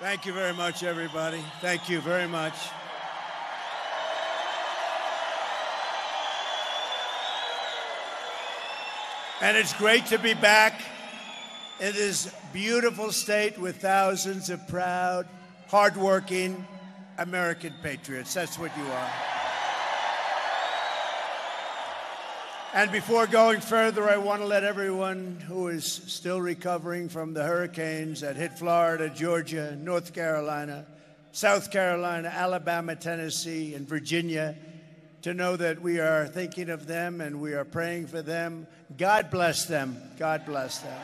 Thank you very much, everybody. Thank you very much. And it's great to be back in this beautiful state with thousands of proud, hardworking American patriots. That's what you are. And before going further, I want to let everyone who is still recovering from the hurricanes that hit Florida, Georgia, North Carolina, South Carolina, Alabama, Tennessee, and Virginia to know that we are thinking of them and we are praying for them. God bless them. God bless them.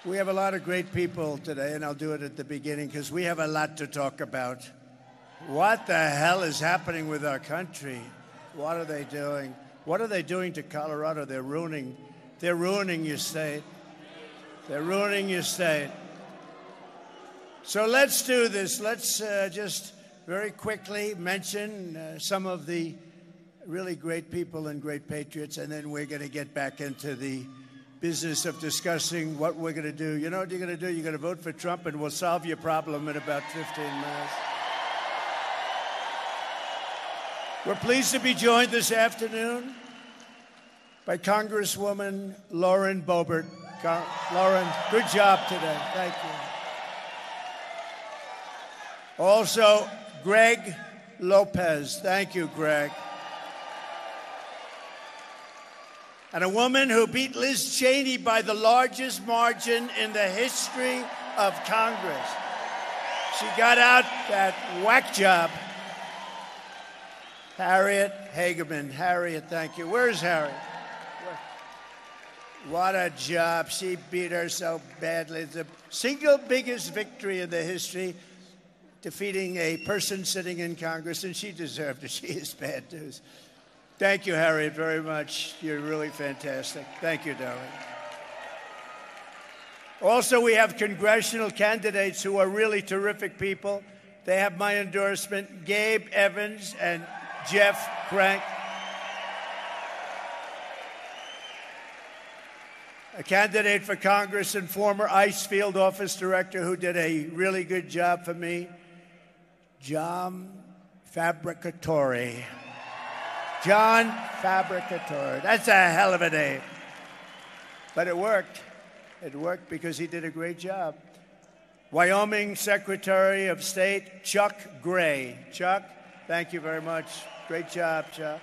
We have a lot of great people today, and I'll do it at the beginning because we have a lot to talk about. What the hell is happening with our country? What are they doing? What are they doing to Colorado? They're ruining your state. They're ruining your state. So let's do this. Let's just very quickly mention some of the really great people and great patriots, and then we're going to get back into the business of discussing what we're going to do. You know what you're going to do? You're going to vote for Trump, and we'll solve your problem in about 15 minutes. We're pleased to be joined this afternoon by Congresswoman Lauren Boebert. Lauren, good job today. Thank you. Also, Greg Lopez. Thank you, Greg. And a woman who beat Liz Cheney by the largest margin in the history of Congress. She got out that whack job. Harriet Hageman. Harriet, thank you. Where's Harriet? What a job. She beat her so badly. It's the single biggest victory in the history, defeating a person sitting in Congress, and she deserved it. She is bad news. Thank you, Harriet, very much. You're really fantastic. Thank you, darling. Also, we have congressional candidates who are really terrific people. They have my endorsement, Gabe Evans and Jeff Crank. A candidate for Congress and former ICE field office director who did a really good job for me, John Fabricatore. John Fabricatore. That's a hell of a name. But it worked. It worked because he did a great job. Wyoming Secretary of State, Chuck Gray. Chuck, thank you very much. Great job, Chuck.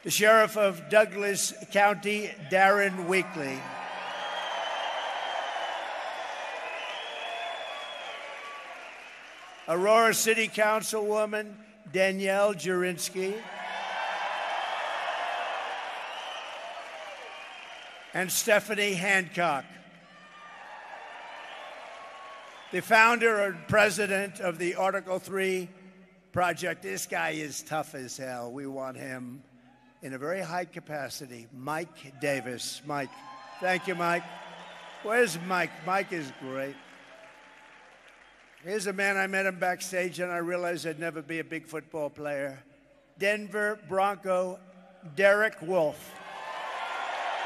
The Sheriff of Douglas County, Darren Weakley. Aurora City Councilwoman, Danielle Jurinsky. And Stephanie Hancock. The founder and president of the Article 3 project. This guy is tough as hell. We want him in a very high capacity. Mike Davis. Mike. Thank you, Mike. Where's Mike? Mike is great. Here's a man, I met him backstage, and I realized I'd never be a big football player. Denver Bronco Derek Wolfe.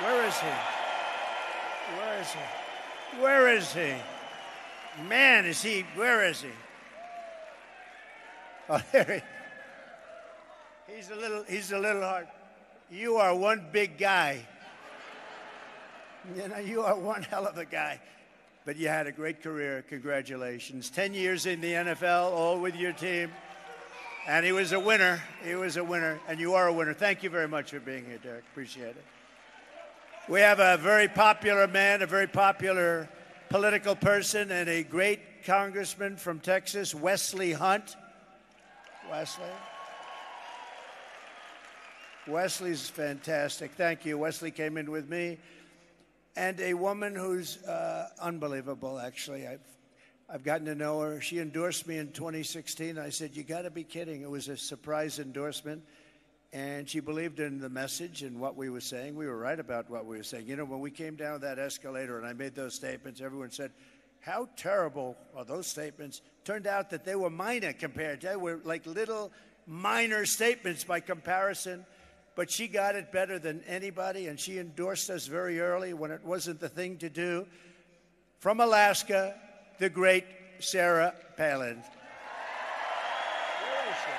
Where is he? Where is he? Where is he? Man, is he, where is he? Oh, there he. He's a little hard. You are one big guy. You know, you are one hell of a guy. But you had a great career. Congratulations. 10 years in the NFL, all with your team. And he was a winner. He was a winner. And you are a winner. Thank you very much for being here, Derek. Appreciate it. We have a very popular man, a very popular political person, and a great congressman from Texas, Wesley Hunt. Wesley. Wesley's fantastic. Thank you. Wesley came in with me. And a woman who's unbelievable, actually. I've gotten to know her. She endorsed me in 2016. I said, you got to be kidding. It was a surprise endorsement. And she believed in the message and what we were saying. We were right about what we were saying. You know, when we came down that escalator and I made those statements, everyone said, how terrible are those statements? Turned out that they were minor compared. They were like little minor statements by comparison. But she got it better than anybody, and she endorsed us very early when it wasn't the thing to do. from Alaska, the great Sarah Palin. Where is she?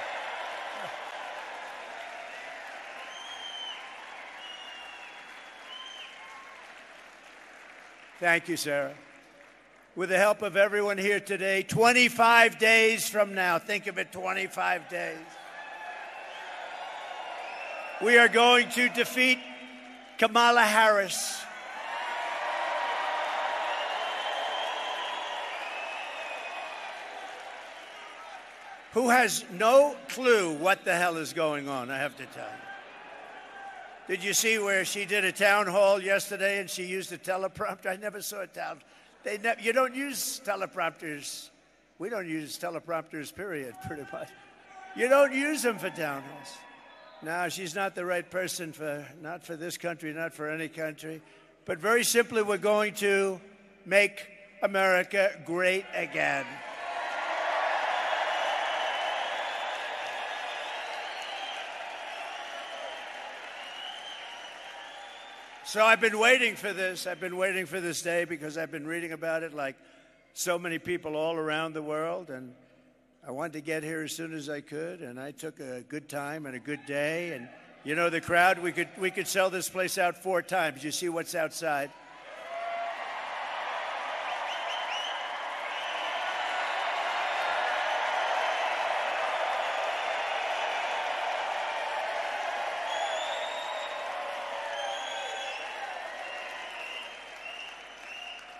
Thank you, Sarah. With the help of everyone here today, 25 days from now, think of it, 25 days, we are going to defeat Kamala Harris. Who has no clue what the hell is going on, I have to tell you. Did you see where she did a town hall yesterday and she used a teleprompter? I never saw a town. You don't use teleprompters. We don't use teleprompters, period, pretty much. You don't use them for town halls. No, she's not the right person not for this country, not for any country. But very simply, we're going to make America great again. So I've been waiting for this. I've been waiting for this day because I've been reading about it like so many people all around the world. And I wanted to get here as soon as I could. And I took a good time and a good day. And, you know, the crowd, we could sell this place out 4 times. You see what's outside?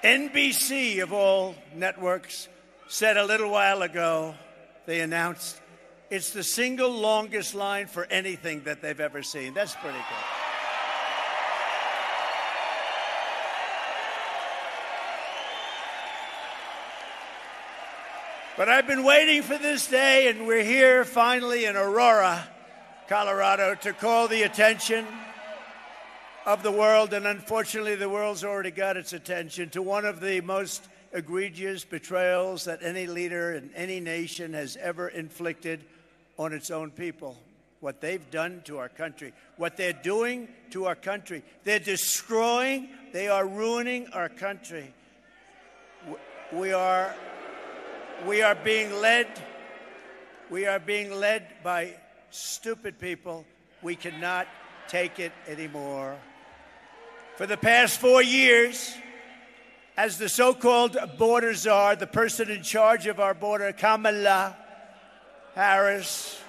NBC, of all networks, said a little while ago, they announced, it's the single longest line for anything that they've ever seen. That's pretty good. But I've been waiting for this day, and we're here finally in Aurora, Colorado, to call the attention of the world, and unfortunately the world's already got its attention, to one of the most egregious betrayals that any leader in any nation has ever inflicted on its own people. What they've done to our country, what they're doing to our country. They're destroying, they are ruining our country. We are being led by stupid people. We cannot take it anymore. For the past 4 years, as the so-called border czar, the person in charge of our border, Kamala Harris,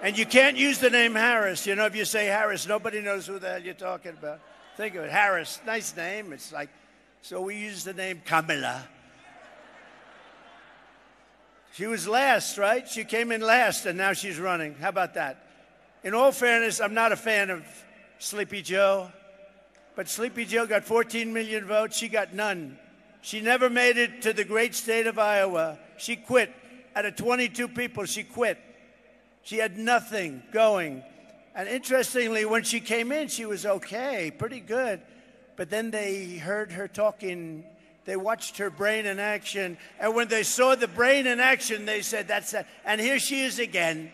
and you can't use the name Harris. You know, if you say Harris, nobody knows who the hell you're talking about. Think of it, Harris, nice name. It's like, so we use the name Kamala. She was last, right? She came in last, and now she's running. How about that? In all fairness, I'm not a fan of Sleepy Joe, but Sleepy Joe got 14 million votes. She got none. She never made it to the great state of Iowa. She quit. Out of 22 people, she quit. She had nothing going. And interestingly, when she came in, she was okay, pretty good. But then they heard her talking. They watched her brain in action. And when they saw the brain in action, they said, that's it. And here she is again.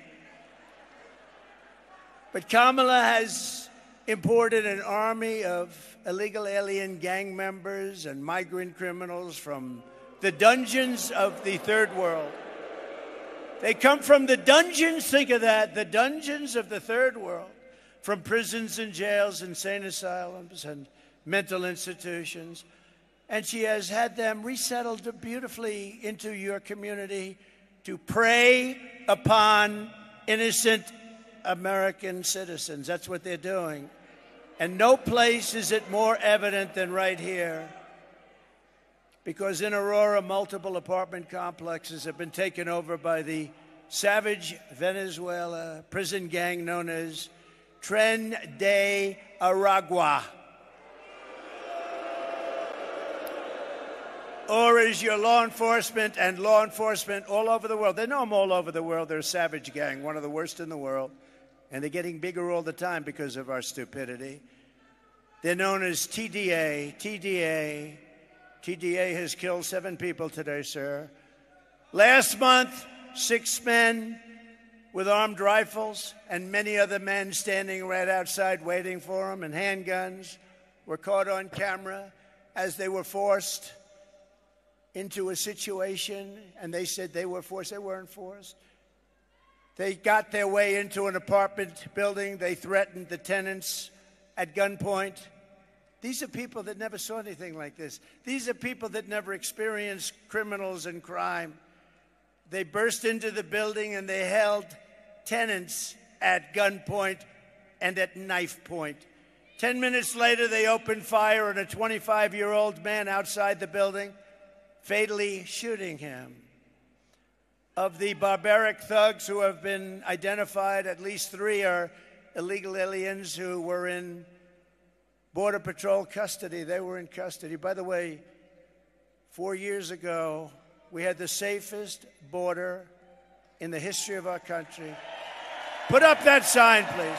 But Kamala has imported an army of illegal alien gang members and migrant criminals from the dungeons of the third world. They come from the dungeons, think of that, the dungeons of the third world, from prisons and jails, insane asylums, and mental institutions. And she has had them resettled beautifully into your community to prey upon innocent American citizens. That's what they're doing. And no place is it more evident than right here. Because in Aurora, multiple apartment complexes have been taken over by the savage Venezuela prison gang known as Tren de Aragua. Or is your law enforcement and law enforcement all over the world. They know them all over the world. They're a savage gang, one of the worst in the world. And they're getting bigger all the time because of our stupidity. They're known as TDA. TDA has killed 7 people today, sir. Last month, 6 men with armed rifles and many other men standing right outside waiting for them, and handguns were caught on camera as they were forced into a situation, and they said they were forced. They weren't forced. They got their way into an apartment building. They threatened the tenants at gunpoint. These are people that never saw anything like this. These are people that never experienced criminals and crime. They burst into the building and they held tenants at gunpoint and at knife point. 10 minutes later, they opened fire on a 25-year-old man outside the building, fatally shooting him. Of the barbaric thugs who have been identified, at least 3 are illegal aliens who were in Border Patrol custody. They were in custody. By the way, 4 years ago, we had the safest border in the history of our country. Put up that sign, please.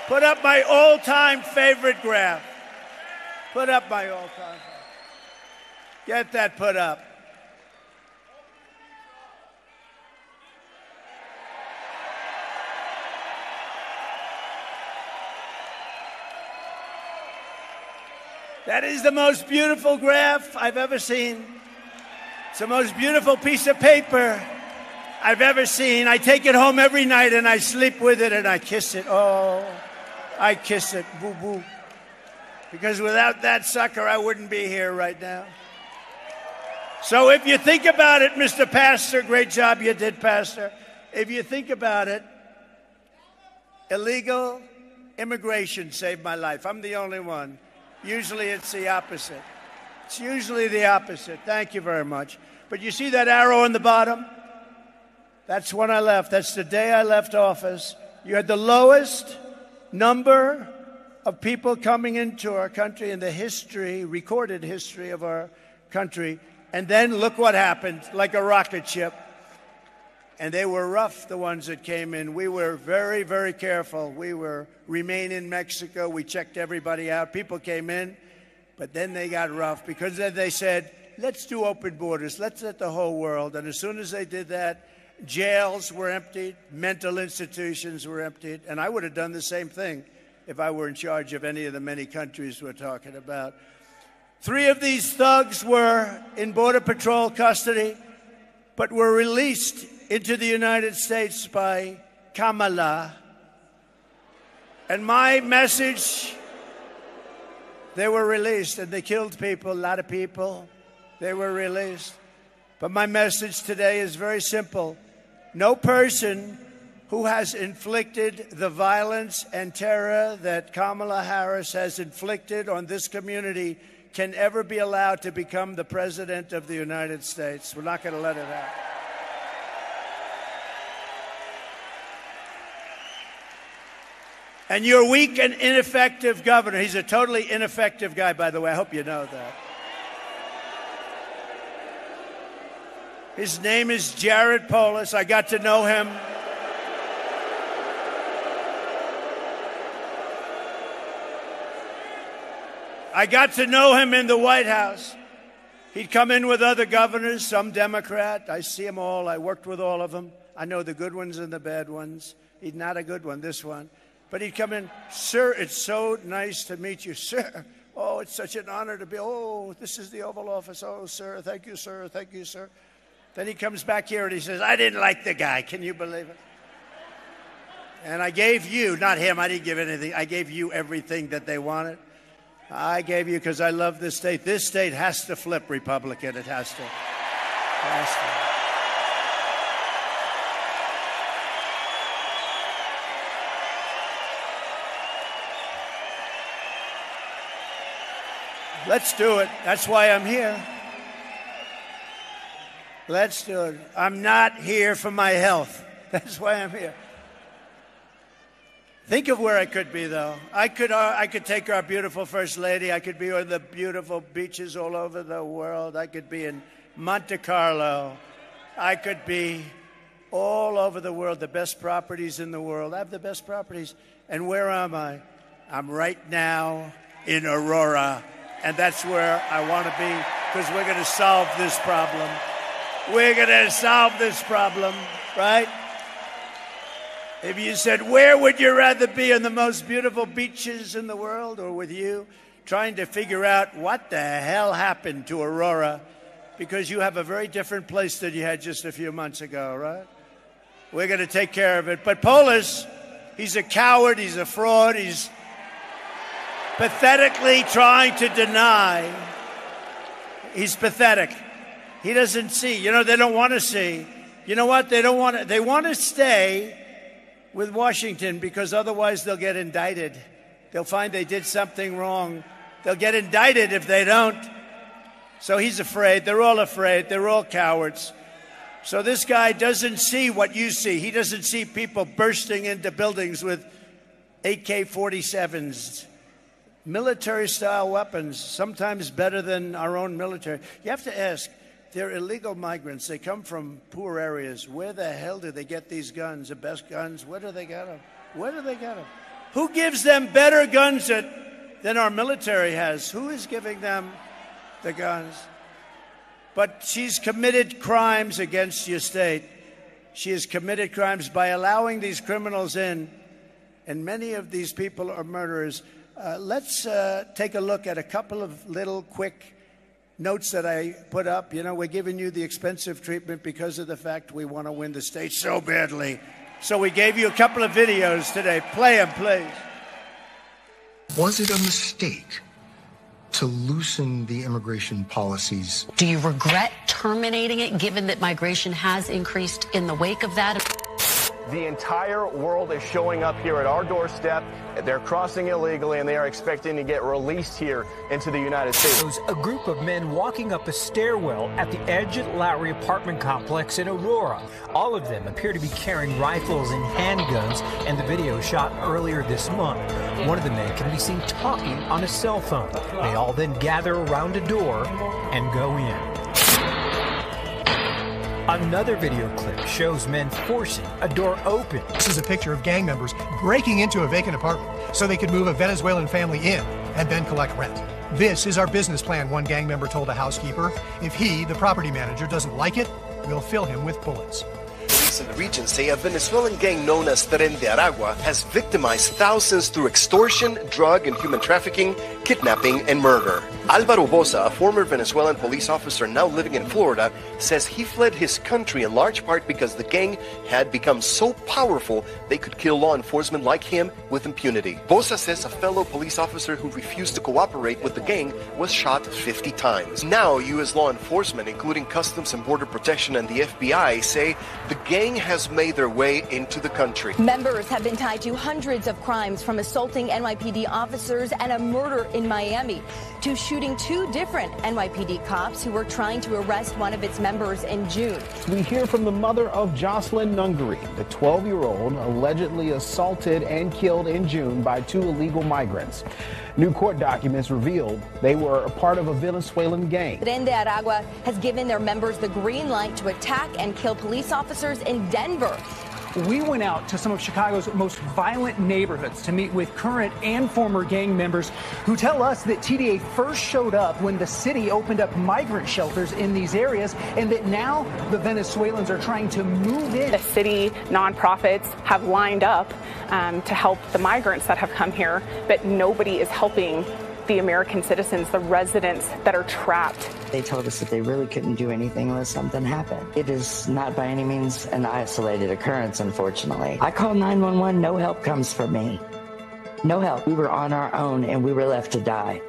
Put up my all-time favorite graph. Put up my all-time favorite. Get that put up. That is the most beautiful graph I've ever seen. It's the most beautiful piece of paper I've ever seen. I take it home every night and I sleep with it and I kiss it. Oh, I kiss it. Boo, boo. Because without that sucker, I wouldn't be here right now. So if you think about it, Mr. Pastor, great job you did, Pastor. If you think about it, illegal immigration saved my life. I'm the only one. Usually it's the opposite. It's usually the opposite. Thank you very much. But you see that arrow on the bottom? That's when I left. That's the day I left office. You had the lowest number of people coming into our country in the history, recorded history of our country. And then look what happened, like a rocket ship. And they were rough, the ones that came in. We were very, very careful. We were remain in Mexico. We checked everybody out. People came in, but then they got rough because then they said, let's do open borders. Let's let the whole world. And as soon as they did that, jails were emptied, mental institutions were emptied. And I would have done the same thing if I were in charge of any of the many countries we're talking about. 3 of these thugs were in Border Patrol custody, but were released into the United States by Kamala. And my message, they were released and they killed people, a lot of people. They were released. But my message today is very simple. No person who has inflicted the violence and terror that Kamala Harris has inflicted on this community can ever be allowed to become the President of the United States. We're not going to let it happen. And your weak and ineffective governor, he's a totally ineffective guy, by the way. I hope you know that. His name is Jared Polis. I got to know him. I got to know him in the White House. He'd come in with other governors, some Democrat. I see them all. I worked with all of them. I know the good ones and the bad ones. He's not a good one, this one. But he'd come in, sir, it's so nice to meet you, sir. Oh, it's such an honor to be, oh, this is the Oval Office. Oh, sir, thank you, sir, thank you, sir. Then he comes back here and he says, I didn't like the guy. Can you believe it? And I gave you, not him, I didn't give anything. I gave you everything that they wanted. I gave you because I love this state. This state has to flip Republican. It has to. It has to. Let's do it. That's why I'm here. Let's do it. I'm not here for my health. That's why I'm here. Think of where I could be, though. I could take our beautiful First Lady. I could be on the beautiful beaches all over the world. I could be in Monte Carlo. I could be all over the world, the best properties in the world. I have the best properties. And where am I? I'm right now in Aurora. And that's where I want to be, because we're going to solve this problem. We're going to solve this problem, right? If you said, where would you rather be, on the most beautiful beaches in the world or with you, trying to figure out what the hell happened to Aurora, because you have a very different place than you had just a few months ago, right? We're going to take care of it. But Polis, he's a coward, he's a fraud, he's pathetically trying to deny. He's pathetic. He doesn't see. You know, they don't want to see. You know what? They don't want to. They want to stay with Washington because otherwise they'll get indicted. They'll find they did something wrong. They'll get indicted if they don't. So he's afraid. They're all afraid. They're all cowards. So this guy doesn't see what you see. He doesn't see people bursting into buildings with AK-47s, military-style weapons, sometimes better than our own military. You have to ask, they're illegal migrants. They come from poor areas. Where the hell do they get these guns, the best guns? Where do they get them? Where do they get them? Who gives them better guns than our military has? Who is giving them the guns? But she's committed crimes against your state. She has committed crimes by allowing these criminals in, and many of these people are murderers. Let's take a look at a couple of little quick notes that I put up. You know, we're giving you the expensive treatment because of the fact we want to win the state so badly. So we gave you a couple of videos today. Play them, please. Was it a mistake to loosen the immigration policies? Do you regret terminating it, given that migration has increased in the wake of that? The entire world is showing up here at our doorstep. They're crossing illegally, and they are expecting to get released here into the United States. A group of men walking up a stairwell at the Edge Lowry apartment complex in Aurora. All of them appear to be carrying rifles and handguns, and the video shot earlier this month. One of the men can be seen talking on a cell phone. They all then gather around a door and go in. Another video clip shows men forcing a door open. This is a picture of gang members breaking into a vacant apartment so they could move a Venezuelan family in and then collect rent. This is our business plan, one gang member told a housekeeper. If he, the property manager, doesn't like it, we'll fill him with bullets. Police in the region say a Venezuelan gang known as Tren de Aragua has victimized thousands through extortion, drug and human trafficking, kidnapping, and murder. Alvaro Boza, a former Venezuelan police officer now living in Florida, says he fled his country in large part because the gang had become so powerful they could kill law enforcement like him with impunity. Boza says a fellow police officer who refused to cooperate with the gang was shot 50 times. Now, U.S. law enforcement, including Customs and Border Protection and the FBI, say the gang has made their way into the country. Members have been tied to hundreds of crimes, from assaulting NYPD officers and a murder in Miami to shooting two different NYPD cops who were trying to arrest one of its members in June. We hear from the mother of Jocelyn Nungary, the 12-year-old allegedly assaulted and killed in June by two illegal migrants. New court documents revealed they were a part of a Venezuelan gang. Tren de Aragua has given their members the green light to attack and kill police officers in Denver. We went out to some of Chicago's most violent neighborhoods to meet with current and former gang members who tell us that TDA first showed up when the city opened up migrant shelters in these areas, and that now the Venezuelans are trying to move in. The city nonprofits have lined up to help the migrants that have come here, but nobody is helping the American citizens, the residents that are trapped. They told us that they really couldn't do anything unless something happened. It is not by any means an isolated occurrence, unfortunately. I called 911, no help comes from me. No help. We were on our own and we were left to die.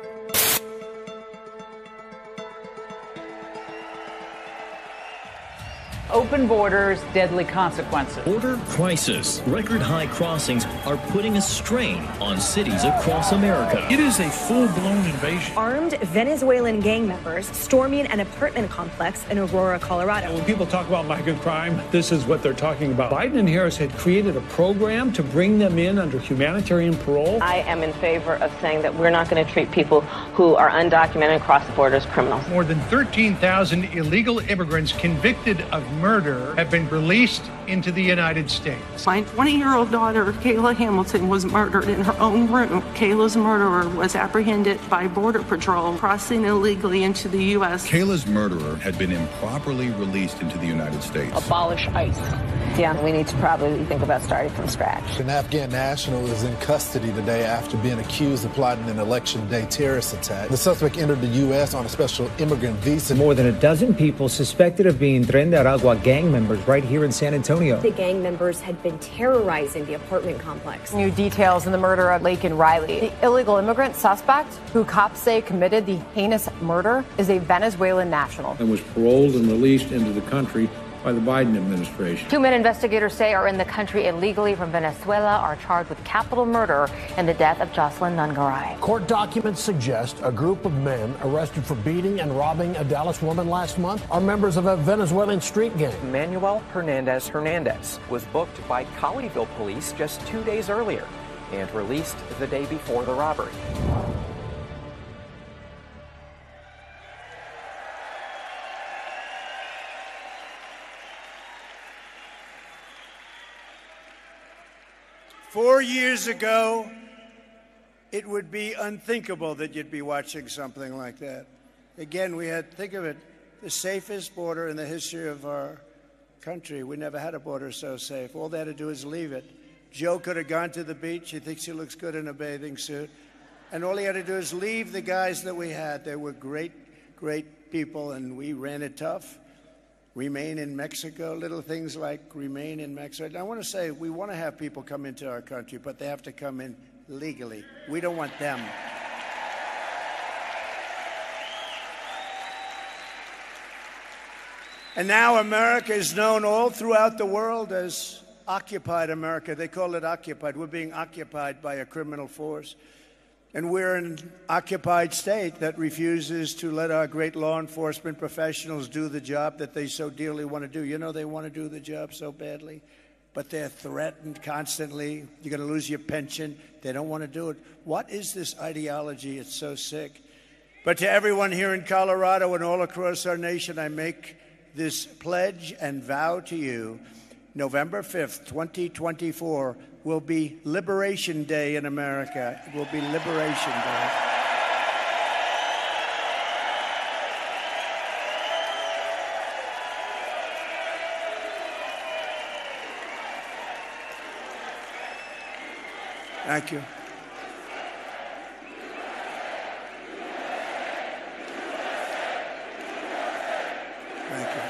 Open borders, deadly consequences. Border crisis. Record high crossings are putting a strain on cities across America. It is a full-blown invasion. Armed Venezuelan gang members storming an apartment complex in Aurora, Colorado. When people talk about migrant crime, this is what they're talking about. Biden and Harris had created a program to bring them in under humanitarian parole. I am in favor of saying that we're not going to treat people who are undocumented across the border as criminals. More than 13,000 illegal immigrants convicted of murder have been released into the United States. My 20-year-old daughter, Kayla Hamilton, was murdered in her own room. Kayla's murderer was apprehended by Border Patrol crossing illegally into the U.S. Kayla's murderer had been improperly released into the United States. Abolish ICE. Yeah, we need to probably think about starting from scratch. An Afghan national is in custody today after being accused of plotting an election day terrorist attack. The suspect entered the U.S. on a special immigrant visa. More than a dozen people suspected of being Tren de Aragua gang members right here in San Antonio. The gang members had been terrorizing the apartment complex. New details in the murder of Laken Riley. The illegal immigrant suspect, who cops say committed the heinous murder, is a Venezuelan national. And was paroled and released into the country by the Biden administration. 2 men investigators say are in the country illegally from Venezuela are charged with capital murder in the death of Jocelyn Nungaray. Court documents suggest a group of men arrested for beating and robbing a Dallas woman last month are members of a Venezuelan street gang. Manuel Hernandez was booked by Colleyville police just 2 days earlier and released the day before the robbery. Four years ago, it would be unthinkable that you'd be watching something like that. Again, we had, think of it, the safest border in the history of our country. We never had a border so safe. All they had to do is leave it. Joe could have gone to the beach. He thinks he looks good in a bathing suit. And all he had to do is leave the guys that we had. They were great, great people, and we ran it tough. Remain in Mexico, little things like remain in Mexico. And I want to say, we want to have people come into our country, but they have to come in legally. We don't want them. And now America is known all throughout the world as occupied America. They call it occupied. We're being occupied by a criminal force. And we're an occupied state that refuses to let our great law enforcement professionals do the job that they so dearly want to do. You know, they want to do the job so badly, but they're threatened constantly. You're going to lose your pension. They don't want to do it. What is this ideology? It's so sick. But to everyone here in Colorado and all across our nation, I make this pledge and vow to you. November 5th, 2024 will be Liberation Day in America. It will be Liberation Day. Thank you. Thank you.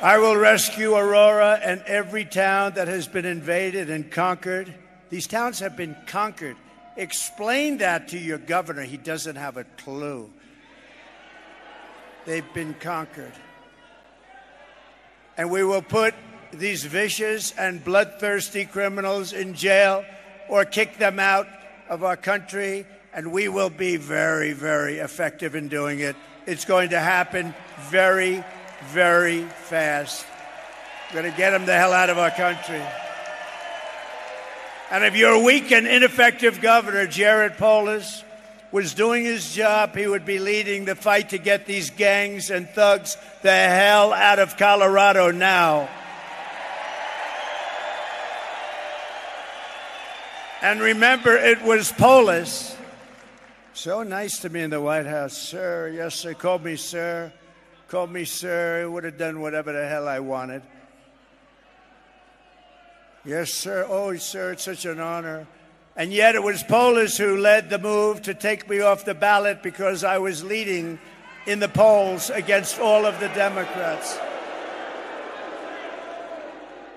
I will rescue Aurora and every town that has been invaded and conquered. These towns have been conquered. Explain that to your governor. He doesn't have a clue. They've been conquered. And we will put these vicious and bloodthirsty criminals in jail or kick them out of our country, and we will be very, very effective in doing it. It's going to happen very, very fast. We're going to get them the hell out of our country. And if you're a weak and ineffective governor, Jared Polis was doing his job, he would be leading the fight to get these gangs and thugs the hell out of Colorado now. And remember, it was Polis. So nice to me in the White House. Sir, yes, sir, called me sir. Called me sir. He would have done whatever the hell I wanted. Yes, sir. Oh, sir, it's such an honor. And yet it was Polis who led the move to take me off the ballot because I was leading in the polls against all of the Democrats.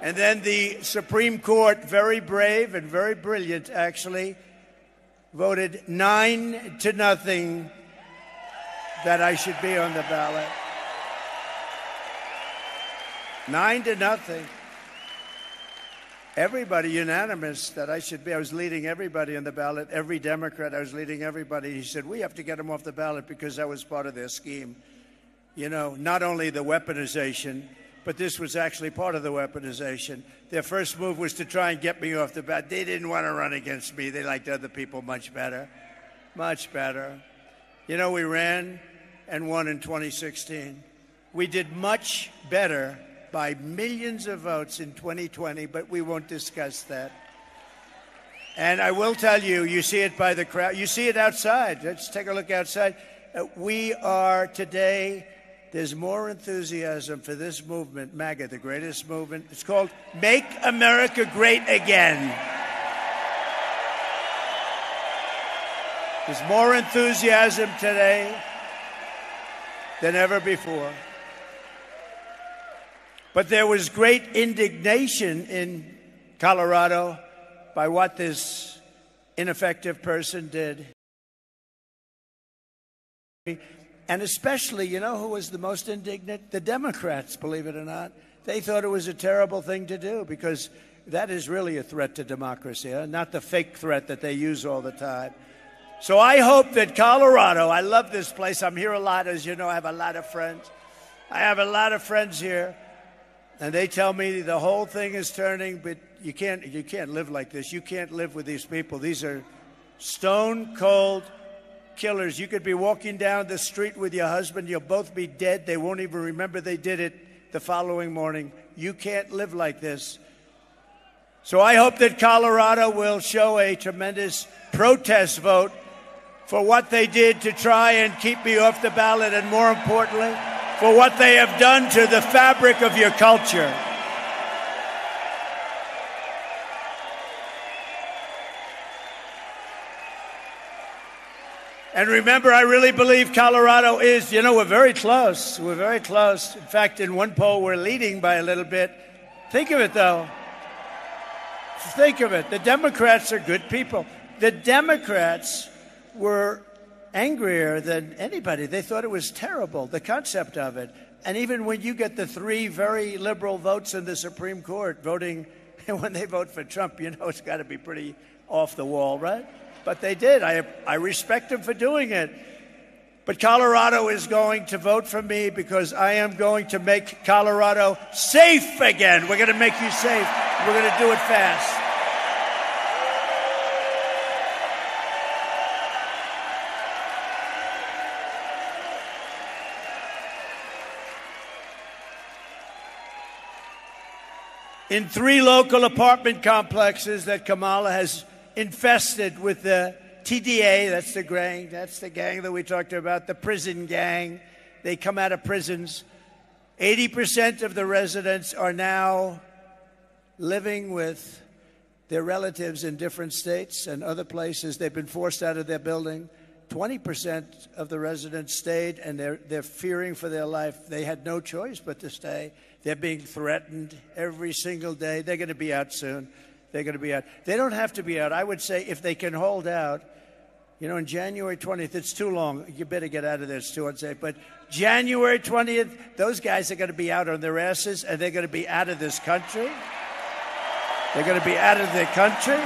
And then the Supreme Court, very brave and very brilliant, actually, voted 9-0 that I should be on the ballot. 9-0. Everybody unanimous that I should be. I was leading everybody on the ballot. Every Democrat, I was leading everybody. He said, we have to get him off the ballot because that was part of their scheme. You know, not only the weaponization, but this was actually part of the weaponization. Their first move was to try and get me off the ballot. They didn't want to run against me. They liked other people much better. Much better. You know, we ran and won in 2016. We did much better by millions of votes in 2020, but we won't discuss that. And I will tell you, you see it by the crowd. You see it outside. Let's take a look outside. We are today there's more enthusiasm for this movement, MAGA, the greatest movement. It's called Make America Great Again. There's more enthusiasm today than ever before. But there was great indignation in Colorado by what this ineffective person did. And especially, you know who was the most indignant? The Democrats, believe it or not. They thought it was a terrible thing to do because that is really a threat to democracy, not the fake threat that they use all the time. So I hope that Colorado, I love this place. I'm here a lot, as you know. I have a lot of friends. I have a lot of friends here. And they tell me the whole thing is turning, but you can't live like this. You can't live with these people. These are stone-cold killers. You could be walking down the street with your husband. You'll both be dead. They won't even remember they did it the following morning. You can't live like this. So I hope that Colorado will show a tremendous protest vote for what they did to try and keep me off the ballot, and more importantly, for what they have done to the fabric of your culture. And remember, I really believe Colorado is, we're very close. We're very close. In fact, in one poll, we're leading by a little bit. Think of it, though. Think of it. The Democrats are good people. The Democrats were angrier than anybody. They thought it was terrible, the concept of it. And even when you get the 3 very liberal votes in the Supreme Court voting, when they vote for Trump, it's got to be pretty off the wall, right? But they did. I respect them for doing it. But Colorado is going to vote for me because I am going to make Colorado safe again. We're going to make you safe. We're going to do it fast. In 3 local apartment complexes that Kamala has infested with the TDA, that's the gang that we talked about, the prison gang. They come out of prisons. 80% of the residents are now living with their relatives in different states and other places. They've been forced out of their building. 20% of the residents stayed, and they're fearing for their life. They had no choice but to stay. They're being threatened every single day. They're going to be out soon. They're going to be out. They don't have to be out. I would say if they can hold out, on January 20th, it's too long. You better get out of there. It's too unsafe. But January 20th, those guys are going to be out on their asses, and they're going to be out of this country. They're going to be out of their country.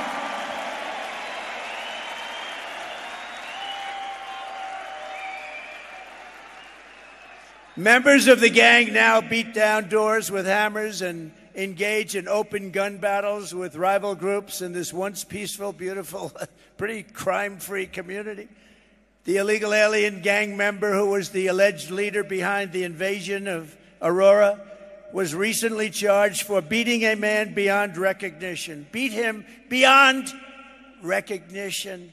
Members of the gang now beat down doors with hammers and engage in open gun battles with rival groups in this once peaceful, beautiful, pretty crime-free community. The illegal alien gang member who was the alleged leader behind the invasion of Aurora was recently charged for beating a man beyond recognition. Beat him beyond recognition,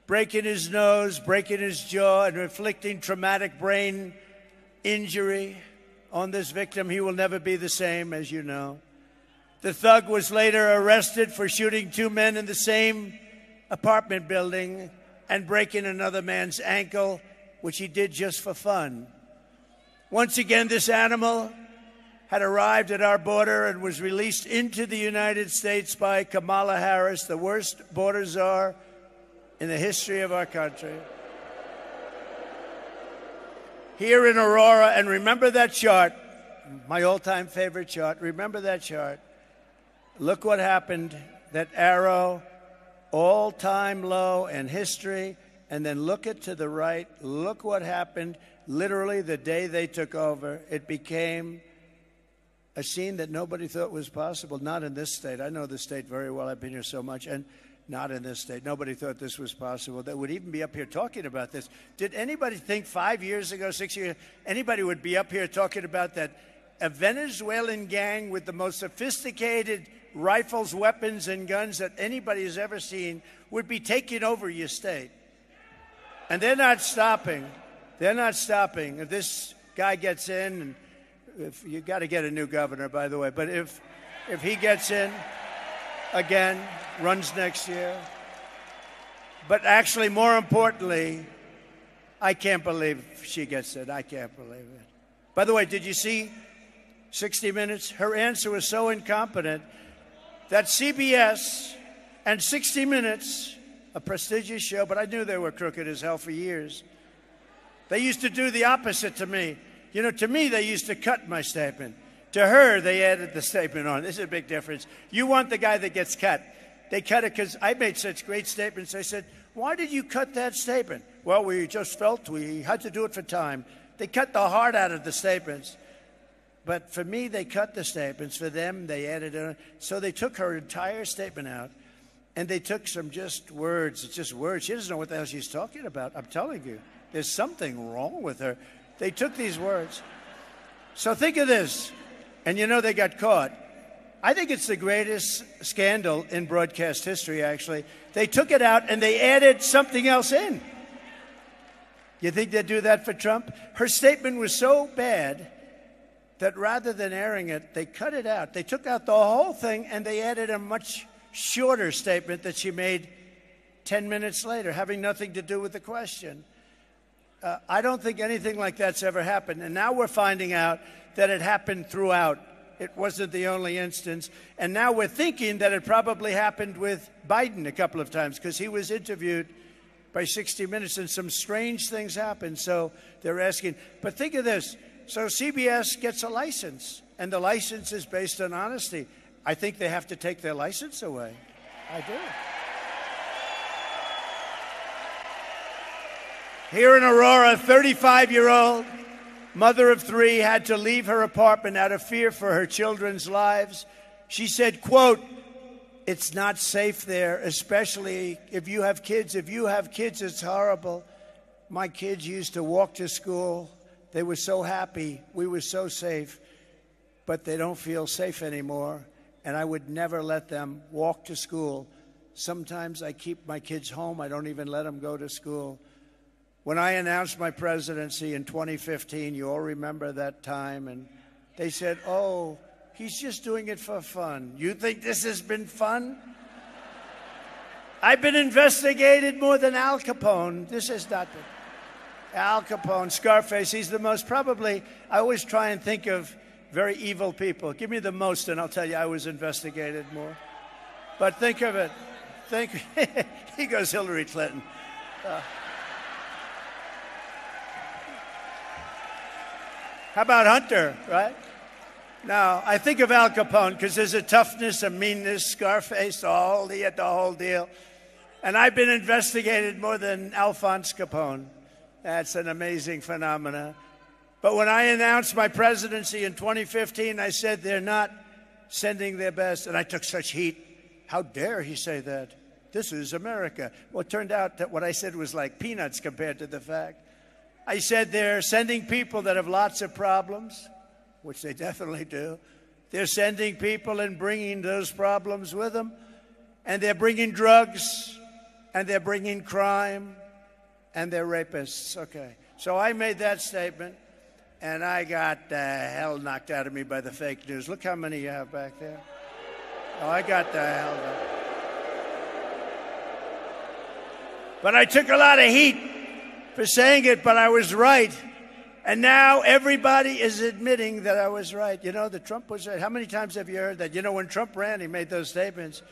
breaking his nose, breaking his jaw, and inflicting traumatic brain injury on this victim. He will never be the same, as you know. The thug was later arrested for shooting 2 men in the same apartment building and breaking another man's ankle, which he did just for fun. Once again, this animal had arrived at our border and was released into the United States by Kamala Harris, the worst border czar in the history of our country. Here in Aurora, and remember that chart, my all-time favorite chart. Remember that chart. Look what happened, that arrow, all-time low in history, and then look it to the right. Look what happened literally the day they took over. It became a scene that nobody thought was possible, not in this state. I know the state very well. I've been here so much, and not in this state. Nobody thought this was possible. That would even be up here talking about this. Did anybody think 5 years ago, 6 years, anybody would be up here talking about that a Venezuelan gang with the most sophisticated rifles, weapons, and guns that anybody has ever seen would be taking over your state? And they're not stopping. They're not stopping. This guy gets in, and if you got to get a new governor, by the way, but if he gets in again, runs next year. But actually, more importantly, I can't believe she gets it. I can't believe it. By the way, did you see 60 Minutes? Her answer was so incompetent that CBS and 60 Minutes, a prestigious show, but I knew they were crooked as hell for years. They used to do the opposite to me. You know, to me, they used to cut my statement. To her, they added the statement on. This is a big difference. You want the guy that gets cut. They cut it because I made such great statements. I said, why did you cut that statement? Well, we just felt we had to do it for time. They cut the heart out of the statements. But for me, they cut the statements. For them, they added it on. So they took her entire statement out, and they took some just words. It's just words. She doesn't know what the hell she's talking about. I'm telling you, there's something wrong with her. They took these words. So think of this. And you know they got caught. I think it's the greatest scandal in broadcast history, actually. They took it out and they added something else in. You think they'd do that for Trump? Her statement was so bad that rather than airing it, they cut it out. They took out the whole thing and they added a much shorter statement that she made 10 minutes later, having nothing to do with the question. I don't think anything like that's ever happened. And now we're finding out that it happened throughout. It wasn't the only instance. And now we're thinking that it probably happened with Biden a couple of times because he was interviewed by 60 Minutes and some strange things happened. So they're asking. But think of this. So CBS gets a license, and the license is based on honesty. I think they have to take their license away. I do. Here in Aurora, a 35-year-old mother of three had to leave her apartment out of fear for her children's lives. She said, quote, "It's not safe there, especially if you have kids. If you have kids, it's horrible. My kids used to walk to school. They were so happy. We were so safe. But they don't feel safe anymore. And I would never let them walk to school. Sometimes I keep my kids home. I don't even let them go to school." When I announced my presidency in 2015, you all remember that time, and they said, oh, he's just doing it for fun. You think this has been fun? I've been investigated more than Al Capone. This has not been. Al Capone, Scarface, he's the most probably, I always try and think of very evil people. Give me the most, and I'll tell you I was investigated more. But think of it. He goes Hillary Clinton. How about Hunter, right? Now, I think of Al Capone because there's a toughness, a meanness, Scarface, the whole deal. And I've been investigated more than Alphonse Capone. That's an amazing phenomenon. But when I announced my presidency in 2015, I said they're not sending their best. And I took such heat. How dare he say that? This is America. Well, it turned out that what I said was like peanuts compared to the fact. I said they're sending people that have lots of problems, which they definitely do. They're sending people and bringing those problems with them. And they're bringing drugs, and they're bringing crime, and they're rapists. Okay. So I made that statement, and I got the hell knocked out of me by the fake news. Look how many you have back there. Oh, I got the hell knocked. But I took a lot of heat for saying it, but I was right. And now everybody is admitting that I was right. You know, that Trump was right. How many times have you heard that? You know, when Trump ran, he made those statements.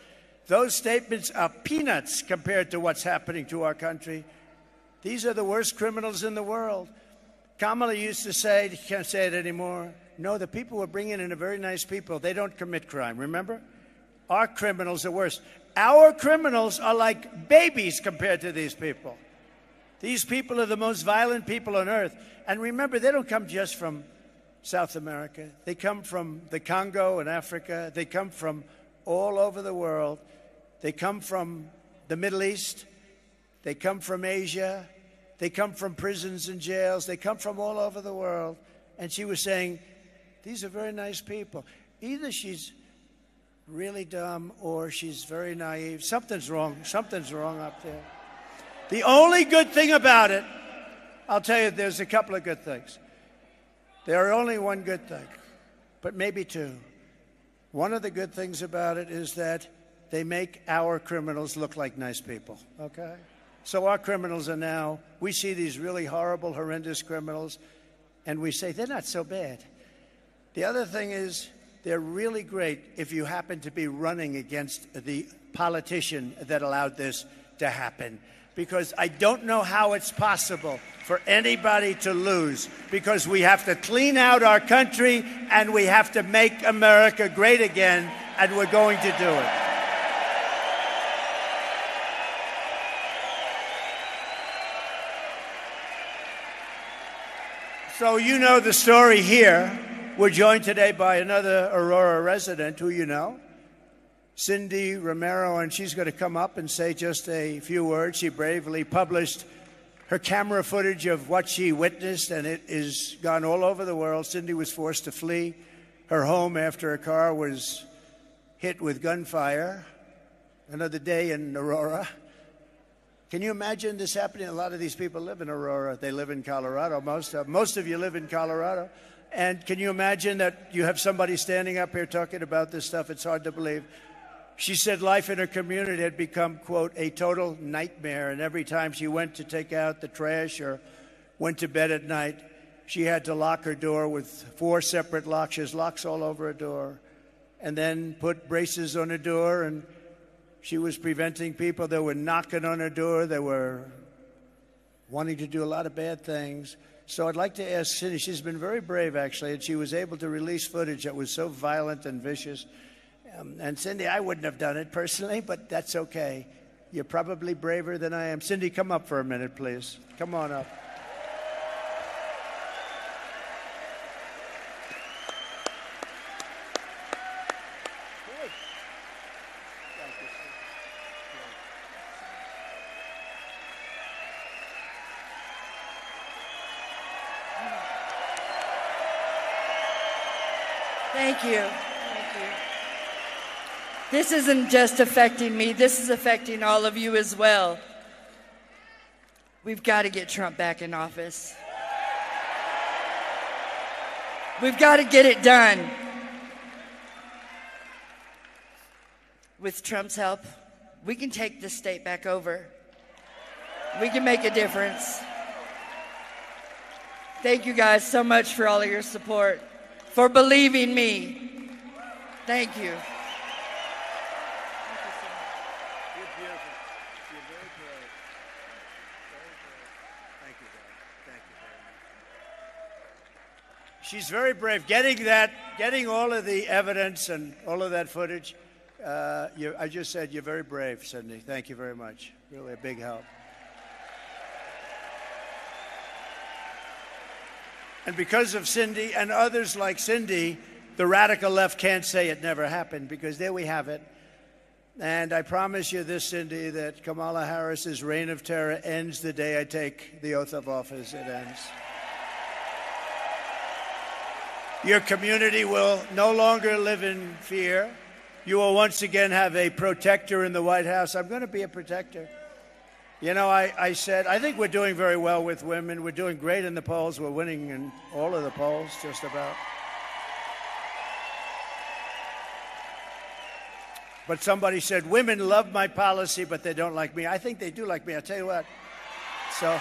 Those statements are peanuts compared to what's happening to our country. These are the worst criminals in the world. Kamala used to say, you can't say it anymore, no, the people we're bringing in are very nice people. They don't commit crime, remember? Our criminals are worse. Our criminals are like babies compared to these people. These people are the most violent people on earth. And remember, they don't come just from South America. They come from the Congo and Africa. They come from all over the world. They come from the Middle East. They come from Asia. They come from prisons and jails. They come from all over the world. And she was saying, these are very nice people. Either she's really dumb or she's very naive. Something's wrong. Something's wrong up there. The only good thing about it, I'll tell you, there's a couple of good things. There are only one good thing, but maybe two. One of the good things about it is that they make our criminals look like nice people, okay? So our criminals are now, we see these really horrible, horrendous criminals, and we say, they're not so bad. The other thing is, they're really great if you happen to be running against the politician that allowed this to happen. Because I don't know how it's possible for anybody to lose, because we have to clean out our country and we have to make America great again, and we're going to do it. So you know the story here. We're joined today by another Aurora resident who you know, Cindy Romero, and she's going to come up and say just a few words. She bravely published her camera footage of what she witnessed, and it is gone all over the world. Cindy was forced to flee her home after her car was hit with gunfire. Another day in Aurora. Can you imagine this happening? A lot of these people live in Aurora. They live in Colorado. Most of you live in Colorado. And can you imagine that you have somebody standing up here talking about this stuff? It's hard to believe. She said life in her community had become, quote, a total nightmare. And every time she went to take out the trash or went to bed at night, she had to lock her door with 4 separate locks. She has locks all over her door. And then put braces on her door. And she was preventing people that were knocking on her door. They were wanting to do a lot of bad things. So I'd like to ask Cindy, she's been very brave, actually, and she was able to release footage that was so violent and vicious. And Cindy, I wouldn't have done it personally, but that's okay. You're probably braver than I am. Cindy, come up for a minute, please. Come on up. Thank you. Thank you. This isn't just affecting me. This is affecting all of you as well. We've got to get Trump back in office. We've got to get it done. With Trump's help, we can take this state back over. We can make a difference. Thank you guys so much for all of your support, for believing me. Thank you. She's very brave. Getting all of the evidence and all of that footage. I just said you're very brave, Cindy. Thank you very much. Really a big help. And because of Cindy and others like Cindy, the radical left can't say it never happened, because there we have it. And I promise you this, Cindy, that Kamala Harris's reign of terror ends the day I take the oath of office. It ends. Your community will no longer live in fear. You will once again have a protector in the White House. I'm going to be a protector. You know, I said, I think we're doing very well with women. We're doing great in the polls. We're winning in all of the polls, just about. But somebody said, women love my policy, but they don't like me. I think they do like me. I'll tell you what. So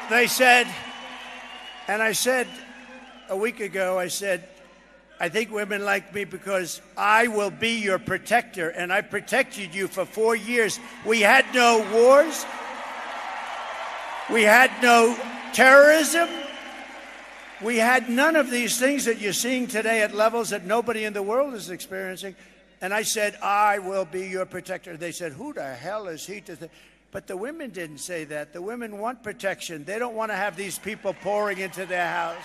they said, and I said a week ago, I said, I think women like me because I will be your protector, and I protected you for 4 years. We had no wars. We had no terrorism. We had none of these things that you're seeing today at levels that nobody in the world is experiencing. And I said, I will be your protector. They said, who the hell is he to think? But the women didn't say that. The women want protection. They don't want to have these people pouring into their house.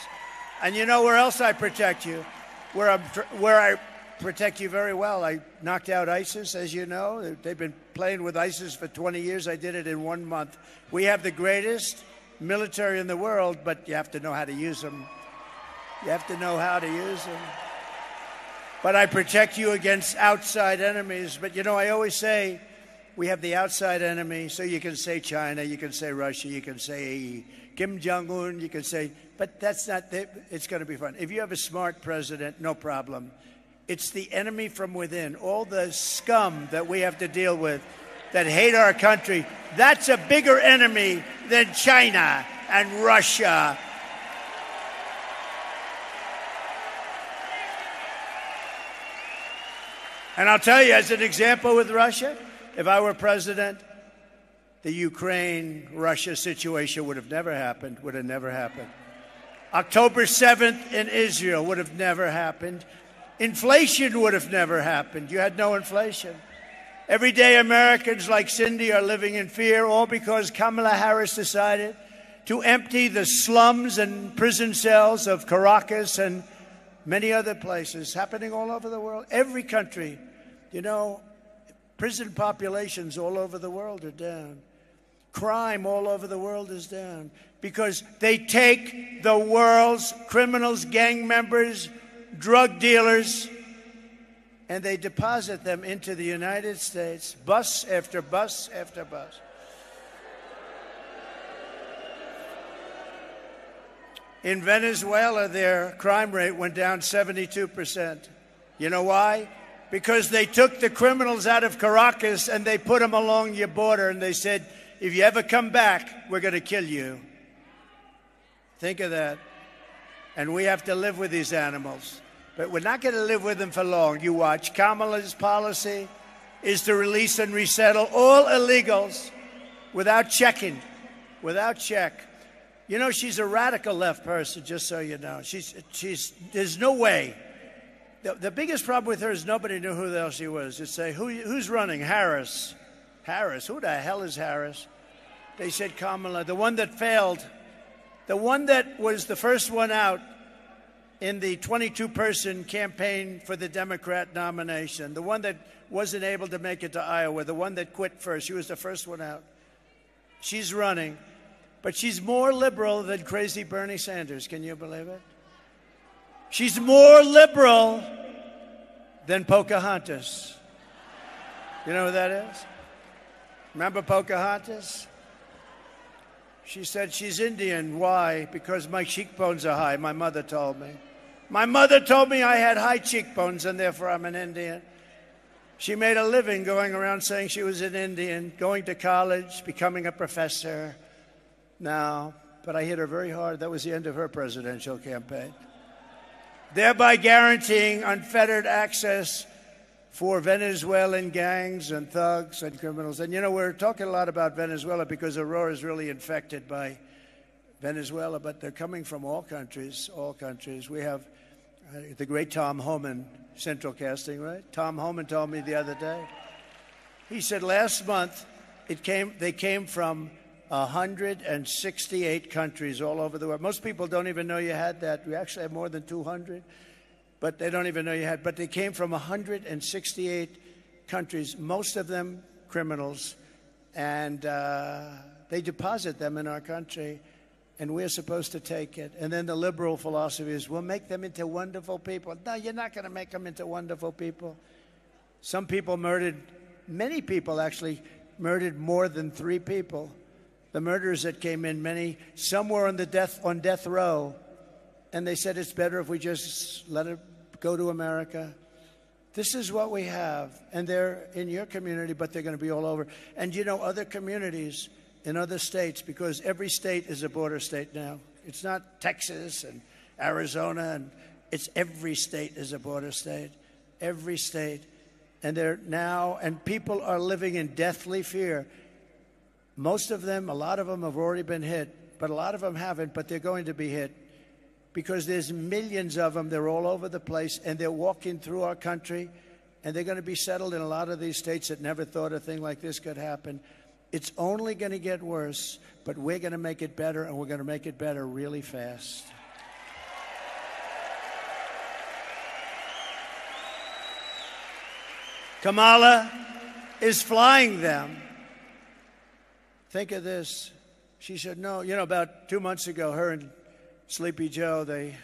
And you know where else I protect you? Where I protect you very well. I knocked out ISIS, as you know. They've been playing with ISIS for 20 years. I did it in 1 month. We have the greatest military in the world, but you have to know how to use them. You have to know how to use them. but I protect you against outside enemies. But, you know, I always say we have the outside enemy, so you can say China, you can say Russia, you can say Kim Jong-un, you can say, but that's not, it's going to be fun. If you have a smart president, no problem. It's the enemy from within, all the scum that we have to deal with that hate our country. That's a bigger enemy than China and Russia. And I'll tell you, as an example with Russia, if I were president, the Ukraine-Russia situation would have never happened, would have never happened. October 7th in Israel would have never happened. Inflation would have never happened. You had no inflation. Everyday Americans like Cindy are living in fear, all because Kamala Harris decided to empty the slums and prison cells of Caracas and many other places, happening all over the world. Every country, you know, prison populations all over the world are down. Crime all over the world is down because they take the world's criminals, gang members, drug dealers, and they deposit them into the United States, bus after bus after bus. In Venezuela, their crime rate went down 72%. You know why? Because they took the criminals out of Caracas and they put them along your border and they said, if you ever come back, we're going to kill you. Think of that. And we have to live with these animals. But we're not going to live with them for long. You watch. Kamala's policy is to release and resettle all illegals without checking, without check. You know, she's a radical left person, just so you know. There's no way. The biggest problem with her is nobody knew who the hell she was. Just say, who's running? Harris. Harris. Who the hell is Harris? They said Kamala, the one that failed, the one that was the first one out in the 22-person campaign for the Democrat nomination, the one that wasn't able to make it to Iowa, the one that quit first. She was the first one out. She's running. But she's more liberal than crazy Bernie Sanders. Can you believe it? She's more liberal than Pocahontas. You know who that is? Remember Pocahontas? She said she's Indian. Why? Because my cheekbones are high, my mother told me. My mother told me I had high cheekbones and therefore I'm an Indian. She made a living going around saying she was an Indian, going to college, becoming a professor. No, but I hit her very hard. That was the end of her presidential campaign. Thereby guaranteeing unfettered access for Venezuelan gangs and thugs and criminals. And, you know, we're talking a lot about Venezuela because Aurora is really infected by Venezuela, but they're coming from all countries, all countries. We have the great Tom Homan, Central Casting, right? Tom Homan told me the other day. He said last month they came from 168 countries all over the world. Most people don't even know you had that. We actually have more than 200, but they don't even know you had. But they came from 168 countries, most of them criminals, and they deposit them in our country, and we're supposed to take it. And then the liberal philosophy is, we'll make them into wonderful people. No, you're not going to make them into wonderful people. Some people murdered, many people actually murdered more than 3 people. The murderers that came in, some were on death row, and they said it's better if we just let it go to America. This is what we have, and they're in your community, but they're going to be all over. And you know, other communities in other states, because every state is a border state now. It's not Texas and Arizona, and it's every state is a border state, every state. And they're now, and people are living in deathly fear. Most of them, a lot of them have already been hit, but a lot of them haven't, but they're going to be hit because there's millions of them. They're all over the place, and they're walking through our country, and they're going to be settled in a lot of these states that never thought a thing like this could happen. It's only going to get worse, but we're going to make it better, and we're going to make it better really fast. Kamala is flying them. Think of this. She said, no, you know, about 2 months ago, her and Sleepy Joe, they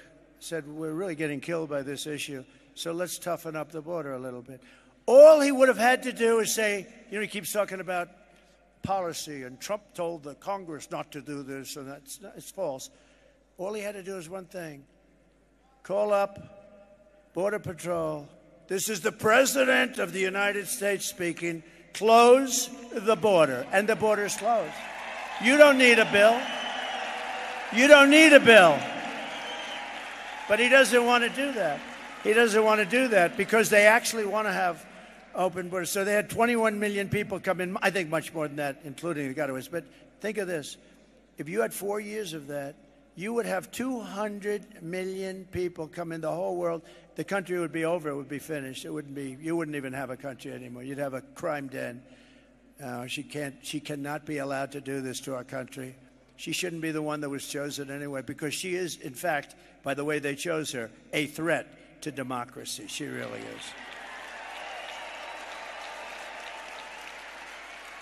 said, we're really getting killed by this issue. So let's toughen up the border a little bit. All he would have had to do is say, he keeps talking about policy, and Trump told the Congress not to do this, and it's false. All he had to do is one thing. Call up Border Patrol. This is the President of the United States speaking. Close the border. And the border's closed. You don't need a bill. You don't need a bill. But he doesn't want to do that. He doesn't want to do that because they actually want to have open borders. So they had 21 million people come in. I think much more than that, including the gotaways. But think of this. If you had 4 years of that, you would have 200 million people come in the whole world. The country would be over. It would be finished. It wouldn't be. You wouldn't even have a country anymore. You'd have a crime den. She cannot be allowed to do this to our country. She shouldn't be the one that was chosen anyway, because she is, in fact, by the way they chose her, a threat to democracy. She really is.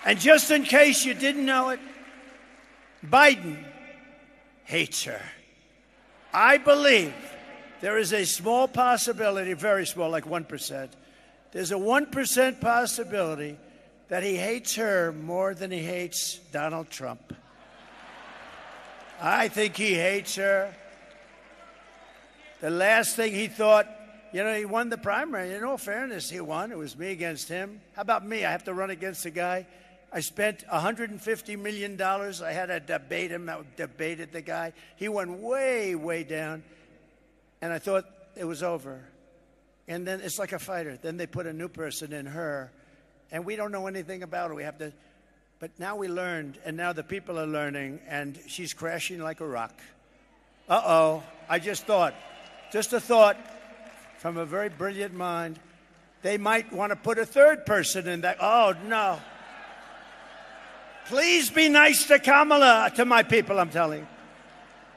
And just in case you didn't know it, Biden hates her. I believe there is a small possibility, very small, like 1%. There's a 1% possibility that he hates her more than he hates Donald Trump. I think he hates her. The last thing he thought, he won the primary. In all fairness, he won. It was me against him. How about me? I have to run against a guy. I spent $150 million. I had to debate him. I debated the guy. He went way, way down. And I thought it was over. And then it's like a fighter. Then they put a new person in her. And we don't know anything about her. But now we learned, and now the people are learning, and she's crashing like a rock. Uh-oh. I just a thought from a very brilliant mind, they might want to put a third person in that. Oh, no. Please be nice to Kamala, to my people, I'm telling you.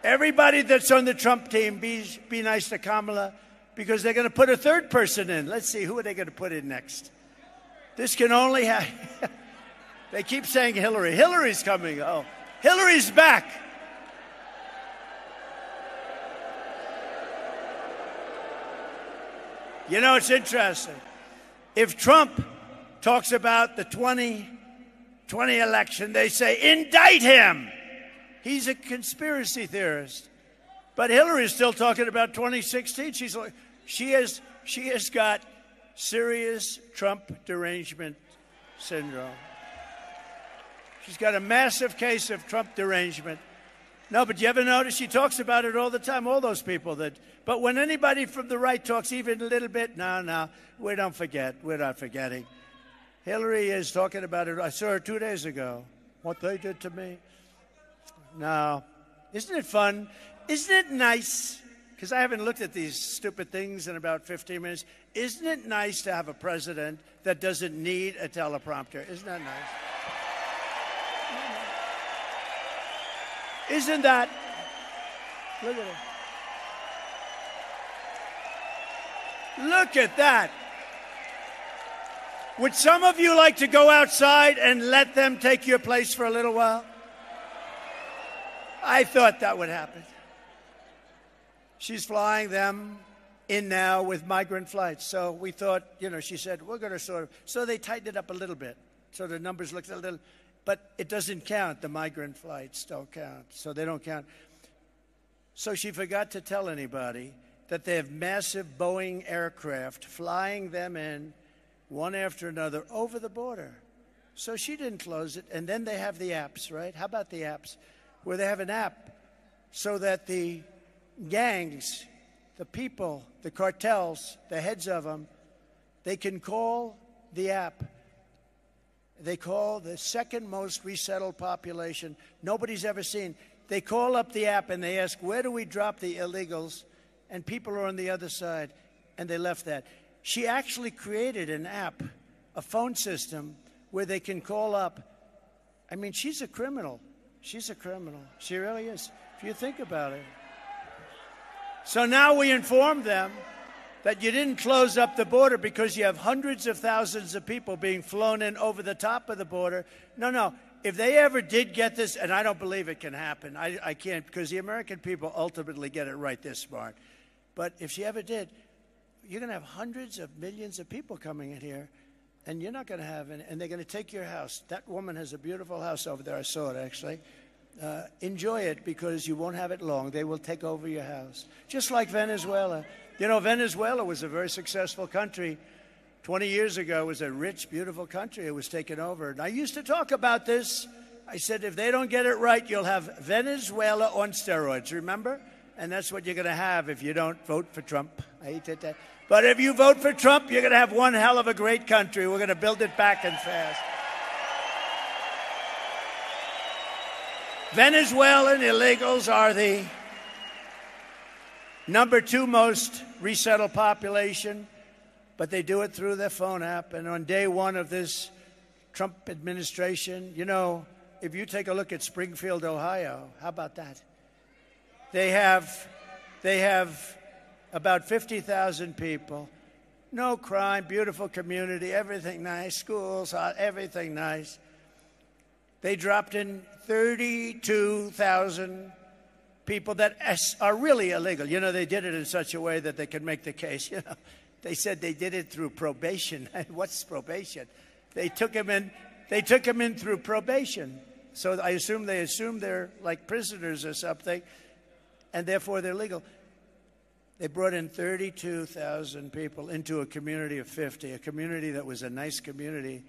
Everybody that's on the Trump team, be nice to Kamala, because they're going to put a third person in. Let's see, who are they going to put in next? This can only happen. They keep saying Hillary. Hillary's coming. Oh, Hillary's back. It's interesting. If Trump talks about the 2020 election, they say, indict him. He's a conspiracy theorist. But Hillary's still talking about 2016. She has got serious Trump derangement syndrome. She's got a massive case of Trump derangement. No, but you ever notice she talks about it all the time, all those people that. But when anybody from the right talks even a little bit, no, we don't forget. We're not forgetting. Hillary is talking about it. I saw her 2 days ago. What they did to me. No. Isn't it fun? Isn't it nice? Because I haven't looked at these stupid things in about 15 minutes. Isn't it nice to have a president that doesn't need a teleprompter? Isn't that nice? Isn't that? Look at it. Look at that. Would some of you like to go outside and let them take your place for a little while? I thought that would happen. She's flying them in now with migrant flights. So we thought, she said, we're going to so they tightened it up a little bit. So the numbers looked a little, but it doesn't count. The migrant flights don't count. So they don't count. So she forgot to tell anybody that they have massive Boeing aircraft flying them in one after another over the border. So she didn't close it. And then they have the apps, right? How about the apps? Where they have an app so that the gangs, the people, the cartels, the heads of them, they can call the app. They call the second most resettled population nobody's ever seen. They call up the app and they ask, where do we drop the illegals? And people are on the other side. And they left that. She actually created an app, a phone system, where they can call up. I mean, she's a criminal. She's a criminal. She really is, if you think about it. So now we inform them that you didn't close up the border because you have hundreds of thousands of people being flown in over the top of the border. No. If they ever did get this, and I don't believe it can happen, I can't, because the American people ultimately get it right this smart. But if she ever did, you're going to have hundreds of millions of people coming in here, and you're not going to have any, and they're going to take your house. That woman has a beautiful house over there. I saw it, actually. Enjoy it, because you won't have it long. They will take over your house, just like Venezuela. You know, Venezuela was a very successful country. 20 years ago, it was a rich, beautiful country. It was taken over. And I used to talk about this. I said, if they don't get it right, you'll have Venezuela on steroids, remember? And that's what you're going to have if you don't vote for Trump. I hate that. But if you vote for Trump, you're going to have one hell of a great country. We're going to build it back and fast. Venezuelan illegals are the #2 most resettled population, but they do it through their phone app. And on day one of this Trump administration, you know, if you take a look at Springfield, Ohio, how about that? They have about 50,000 people, no crime, beautiful community, everything nice, schools, everything nice. They dropped in 32,000 people that are really illegal. You know, they did it in such a way that they could make the case. You know, they said they did it through probation. What's probation? They took him in through probation. So I assume they assume they're like prisoners or something, and therefore they're legal. They brought in 32,000 people into a community of 50, a community that was a nice community.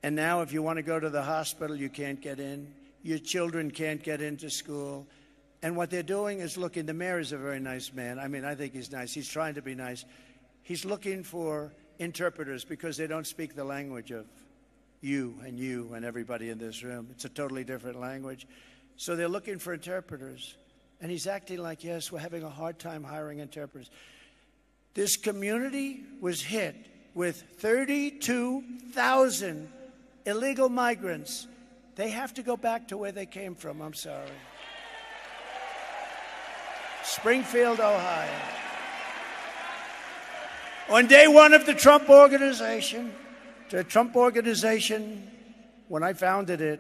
And now if you want to go to the hospital, you can't get in. Your children can't get into school. And what they're doing is looking, the mayor is a very nice man. I mean, I think he's nice. He's trying to be nice. He's looking for interpreters because they don't speak the language of you and everybody in this room. It's a totally different language. So they're looking for interpreters. And he's acting like, yes, we're having a hard time hiring interpreters. This community was hit with 32,000 illegal migrants. They have to go back to where they came from. I'm sorry. Springfield, Ohio. On day one of the Trump Organization, when I founded it,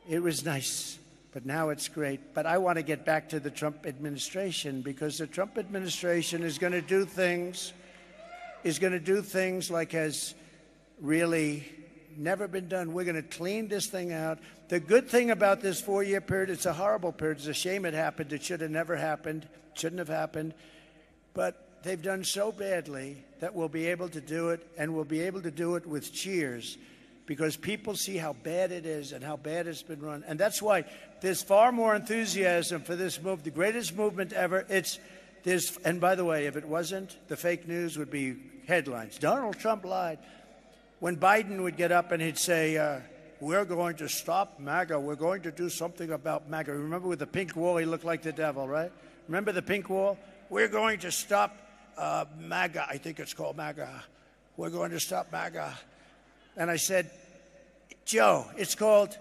it was nice. But now it's great. But I want to get back to the Trump administration, because the Trump administration is going to do things like has really never been done. We're going to clean this thing out. The good thing about this 4-year period, it's a horrible period. It's a shame it happened. It should have never happened. Shouldn't have happened. But they've done so badly that we'll be able to do it, and we'll be able to do it with cheers, because people see how bad it is and how bad it's been run. And that's why there's far more enthusiasm for this move, the greatest movement ever. And by the way, if it wasn't, the fake news would be headlines. Donald Trump lied. When Biden would get up and he'd say, we're going to stop MAGA. We're going to do something about MAGA. Remember with the pink wall, he looked like the devil, right? Remember the pink wall? We're going to stop MAGA. I think it's called MAGA. We're going to stop MAGA. And I said, Joe, it's called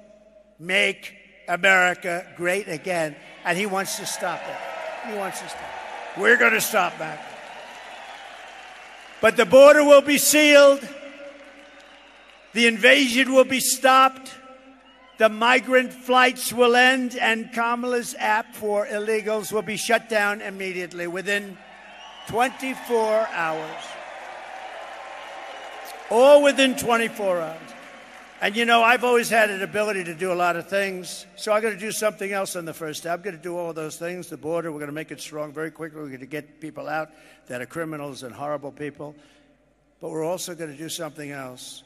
Make America Great Again. And he wants to stop it. He wants to stop it. We're going to stop MAGA. But the border will be sealed. The invasion will be stopped. The migrant flights will end. And Kamala's app for illegals will be shut down immediately within 24 hours. All within 24 hours. And, you know, I've always had an ability to do a lot of things, so I'm going to do something else on the first day. I'm going to do all of those things. The border, we're going to make it strong very quickly. We're going to get people out that are criminals and horrible people. But we're also going to do something else.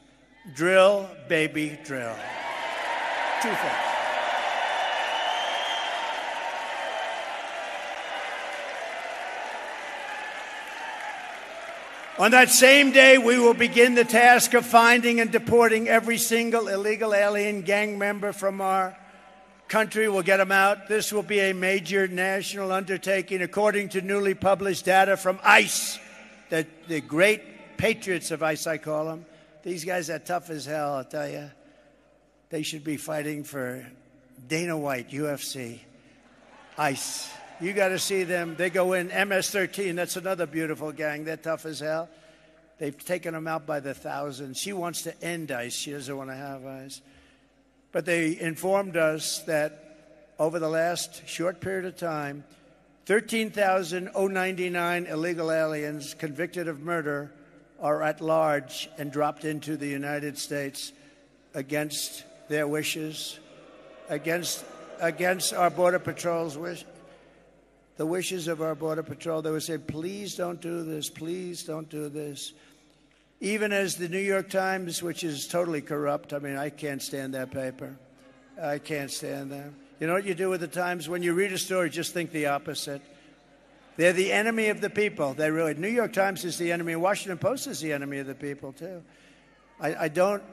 Drill, baby, drill. 2 things. On that same day, we will begin the task of finding and deporting every single illegal alien gang member from our country. We'll get them out. This will be a major national undertaking, according to newly published data from ICE, the great patriots of ICE, I call them. These guys are tough as hell, I'll tell you. They should be fighting for Dana White, UFC, ICE. You got to see them. They go in. MS-13, that's another beautiful gang. They're tough as hell. They've taken them out by the thousands. She wants to end ICE. She doesn't want to have ICE. But they informed us that over the last short period of time, 13,099 illegal aliens convicted of murder are at large and dropped into the United States against their wishes, against our Border Patrol's wish, the wishes of our Border Patrol. They would say, please don't do this, please don't do this. Even as the New York Times, which is totally corrupt, I mean, I can't stand that paper. I can't stand them. You know what you do with the Times? When you read a story, just think the opposite. They're the enemy of the people. They really. New York Times is the enemy. Washington Post is the enemy of the people too. I don't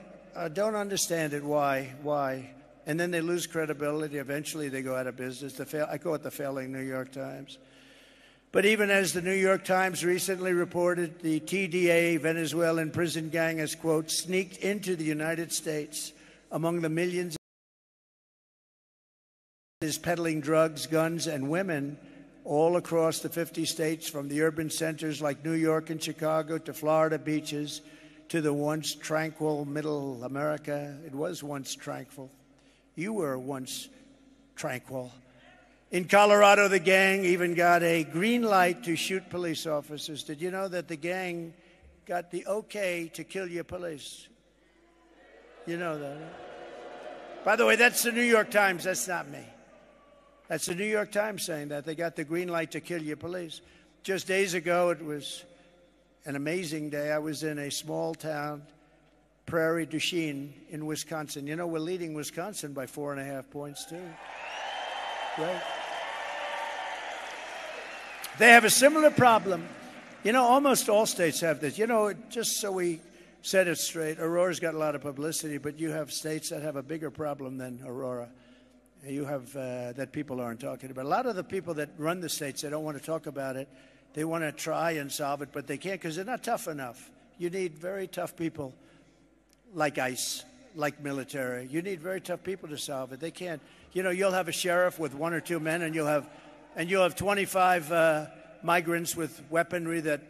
understand it. Why? And then they lose credibility. Eventually, they go out of business. I call it the failing New York Times. But even as the New York Times recently reported, the TDA Venezuelan prison gang has, quote, sneaked into the United States among the millions is peddling drugs, guns, and women all across the 50 states, from the urban centers like New York and Chicago to Florida beaches to the once tranquil middle America. It was once tranquil. You were once tranquil. In Colorado, the gang even got a green light to shoot police officers. Did you know that the gang got the okay to kill your police? You know that, right? By the way, that's the New York Times. That's not me. That's the New York Times saying that. They got the green light to kill your police. Just days ago, it was an amazing day. I was in a small town, Prairie du Chien, in Wisconsin. You know, we're leading Wisconsin by 4.5 points, too. Right? They have a similar problem. You know, almost all states have this. You know, just so we set it straight, Aurora's got a lot of publicity, but you have states that have a bigger problem than Aurora. You have that people aren't talking about. A lot of the people that run the states, they don't want to talk about it. They want to try and solve it, but they can't because they're not tough enough. You need very tough people like ICE, like military. You need very tough people to solve it. They can't. You know, you'll have a sheriff with 1 or 2 men, and you'll have 25 migrants with weaponry that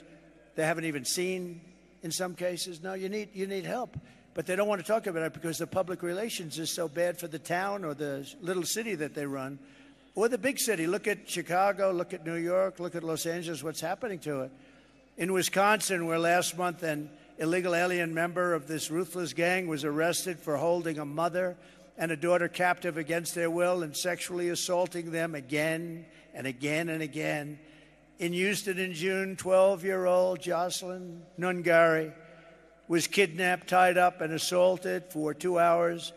they haven't even seen in some cases. No, you need help. But they don't want to talk about it because the public relations is so bad for the town or the little city that they run, or the big city. Look at Chicago, look at New York, look at Los Angeles, what's happening to it. In Wisconsin, where last month an illegal alien member of this ruthless gang was arrested for holding a mother and a daughter captive against their will and sexually assaulting them again and again and again. In Houston in June, 12-year-old Jocelyn Nungari was kidnapped, tied up, and assaulted for 2 hours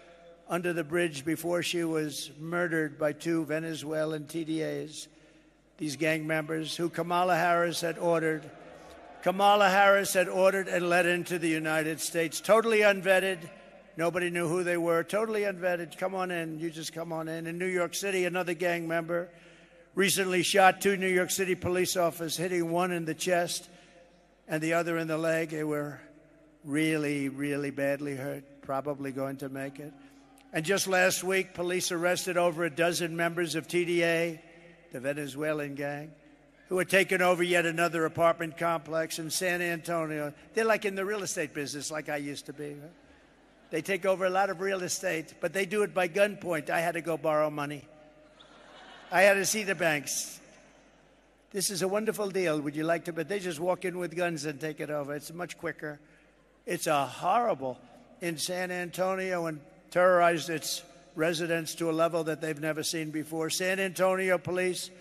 under the bridge before she was murdered by 2 Venezuelan TDAs, these gang members who Kamala Harris had ordered and let into the United States. Totally unvetted. Nobody knew who they were. Totally unvetted. Come on in. You just come on in. In New York City, another gang member recently shot 2 New York City police officers, hitting one in the chest and the other in the leg. They were really, really badly hurt, probably going to make it. And just last week, police arrested over a dozen members of TDA, the Venezuelan gang, who had taken over yet another apartment complex in San Antonio. They're like in the real estate business, like I used to be. Right? They take over a lot of real estate, but they do it by gunpoint. I had to go borrow money. I had to see the banks. This is a wonderful deal. Would you like to? But they just walk in with guns and take it over. It's much quicker. It's a horrible in San Antonio and terrorized its residents to a level that they've never seen before. San Antonio police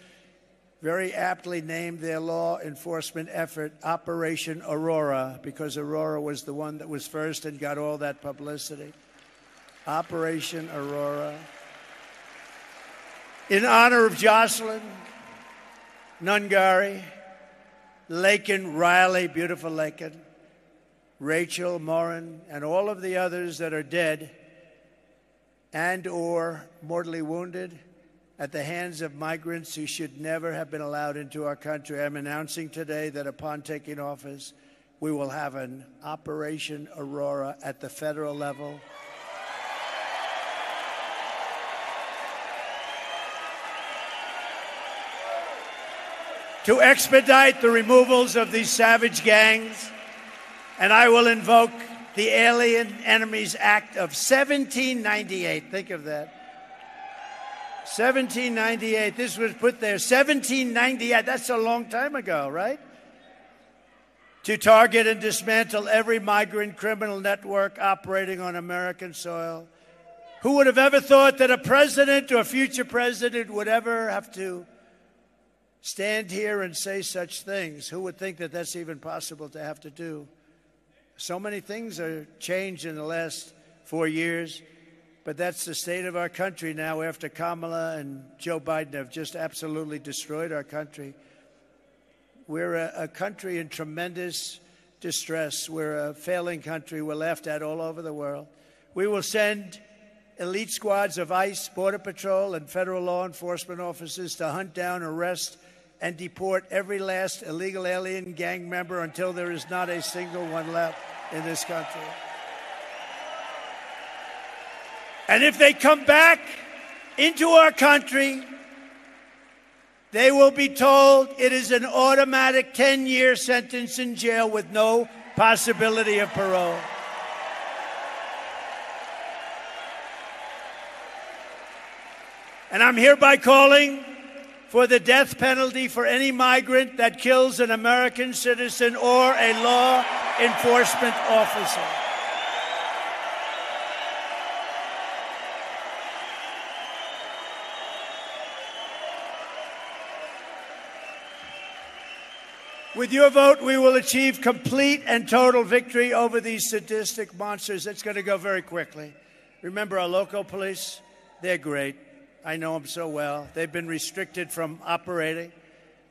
very aptly named their law enforcement effort Operation Aurora because Aurora was the one that was first and got all that publicity. Operation Aurora. In honor of Jocelyn Nungari, Laken Riley, beautiful Laken, Rachel Morin, and all of the others that are dead and or mortally wounded at the hands of migrants who should never have been allowed into our country. I'm announcing today that upon taking office, we will have an Operation Aurora at the federal level. To expedite the removals of these savage gangs, and I will invoke the Alien Enemies Act of 1798. Think of that. 1798. This was put there. 1798. That's a long time ago, right? To target and dismantle every migrant criminal network operating on American soil. Who would have ever thought that a president or future president would ever have to stand here and say such things? Who would think that that's even possible to have to do? So many things are changed in the last 4 years, but that's the state of our country now after Kamala and Joe Biden have just absolutely destroyed our country. We're a country in tremendous distress. We're a failing country. We're laughed at all over the world. We will send elite squads of ICE, Border Patrol, and federal law enforcement officers to hunt down, arrest, and deport every last illegal alien gang member until there is not a single one left in this country. And if they come back into our country, they will be told it is an automatic 10-year sentence in jail with no possibility of parole. And I'm hereby calling for the death penalty for any migrant that kills an American citizen or a law enforcement officer. With your vote, we will achieve complete and total victory over these sadistic monsters. It's going to go very quickly. Remember our local police? They're great. I know them so well. They've been restricted from operating.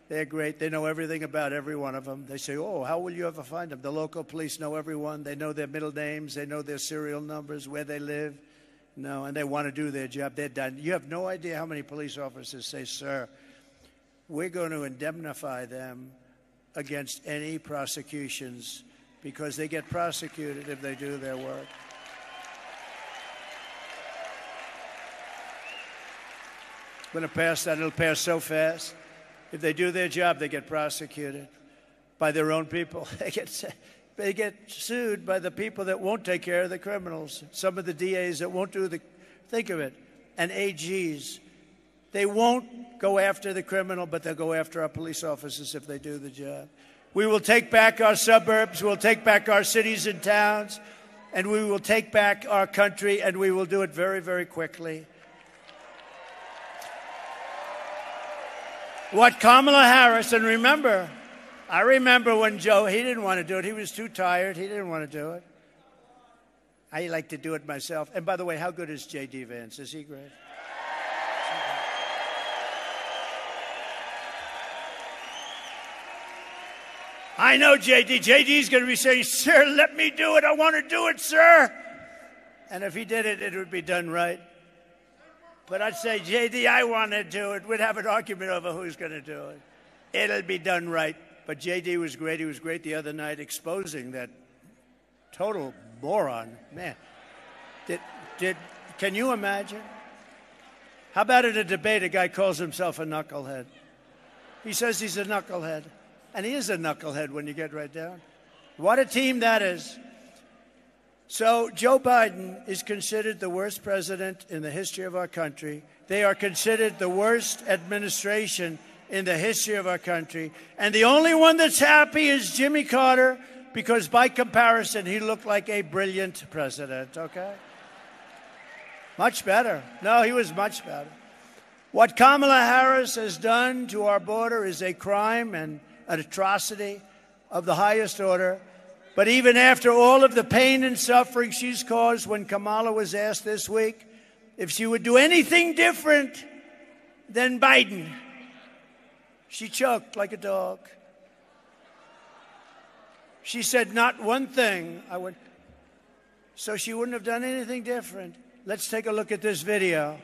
They're great. They know everything about every one of them. They say, oh, how will you ever find them? The local police know everyone. They know their middle names. They know their serial numbers, where they live. No, and they want to do their job. They're done. You have no idea how many police officers say, sir, we're going to indemnify them against any prosecutions because they get prosecuted if they do their work. I'm going to pass that. It'll pass so fast. If they do their job, they get prosecuted by their own people. They get sued by the people that won't take care of the criminals. Some of the DAs that won't do the, think of it, and AGs. They won't go after the criminal, but they'll go after our police officers if they do the job. We will take back our suburbs. We'll take back our cities and towns. And we will take back our country, and we will do it very, very quickly. What Kamala Harris, and remember, I remember when Joe, he didn't want to do it. He was too tired. He didn't want to do it. I like to do it myself. And by the way, how good is J.D. Vance? Is he great? I know J.D. J.D.'s going to be saying, sir, let me do it. I want to do it, sir. And if he did it, it would be done right. But I'd say, J.D., I want to do it. We'd have an argument over who's going to do it. It'll be done right. But J.D. was great. He was great the other night exposing that total moron. Man, can you imagine? How about in a debate, a guy calls himself a knucklehead? He says he's a knucklehead. And he is a knucklehead when you get right down. What a team that is. So Joe Biden is considered the worst president in the history of our country. They are considered the worst administration in the history of our country. And the only one that's happy is Jimmy Carter, because by comparison, he looked like a brilliant president, okay? Much better. No, he was much better. What Kamala Harris has done to our border is a crime and an atrocity of the highest order. But even after all of the pain and suffering she's caused, when Kamala was asked this week if she would do anything different than Biden, she choked like a dog. She said, not one thing. So she wouldn't have done anything different. Let's take a look at this video.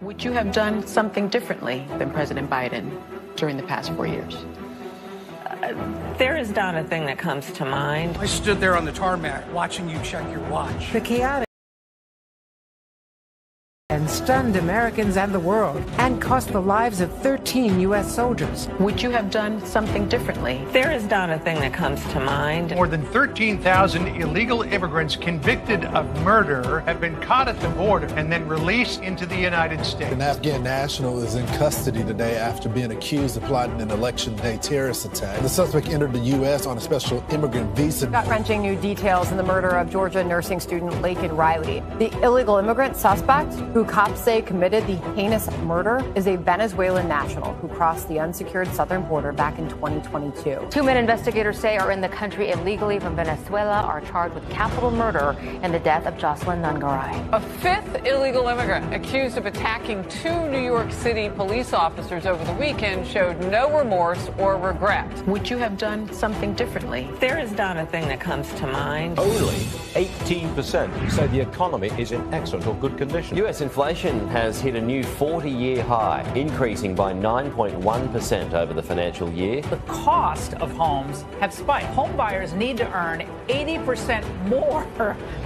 Would you have done something differently than President Biden during the past 4 years? There is not a thing that comes to mind. I stood there on the tarmac watching you check your watch. The chaotic and stunned Americans and the world, and cost the lives of 13 U.S. soldiers. Would you have done something differently? There is not a thing that comes to mind. More than 13,000 illegal immigrants convicted of murder have been caught at the border and then released into the United States. An Afghan national is in custody today after being accused of plotting an election day terrorist attack. The suspect entered the U.S. on a special immigrant visa. Gut-wrenching new details in the murder of Georgia nursing student Laken Riley. The illegal immigrant suspect, who cops say committed the heinous murder, is a Venezuelan national who crossed the unsecured southern border back in 2022. Two men investigators say are in the country illegally from Venezuela are charged with capital murder in the death of Jocelyn Nungaray. A fifth illegal immigrant accused of attacking two New York City police officers over the weekend showed no remorse or regret. Would you have done something differently? There is not a thing that comes to mind. Only 18% say the economy is in excellent or good condition. US inflation has hit a new 40-year high, increasing by 9.1% over the financial year. The cost of homes have spiked. Home buyers need to earn 80% more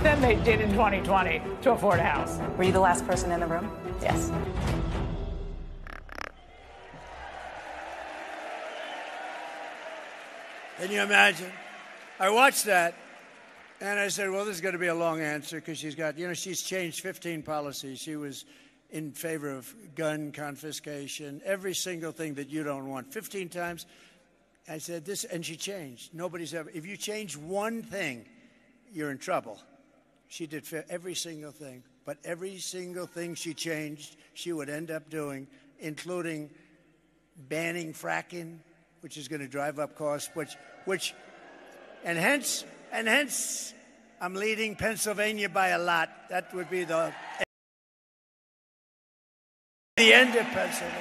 than they did in 2020 to afford a house. Were you the last person in the room? Yes. Can you imagine? I watched that, and I said, well, this is going to be a long answer because she's got, she's changed 15 policies. She was in favor of gun confiscation, every single thing that you don't want, 15 times. I said this, and she changed. Nobody's ever, if you change one thing, you're in trouble. She did every single thing, but every single thing she changed, she would end up doing, including banning fracking, which is going to drive up costs, and hence, I'm leading Pennsylvania by a lot. That would be the end of Pennsylvania.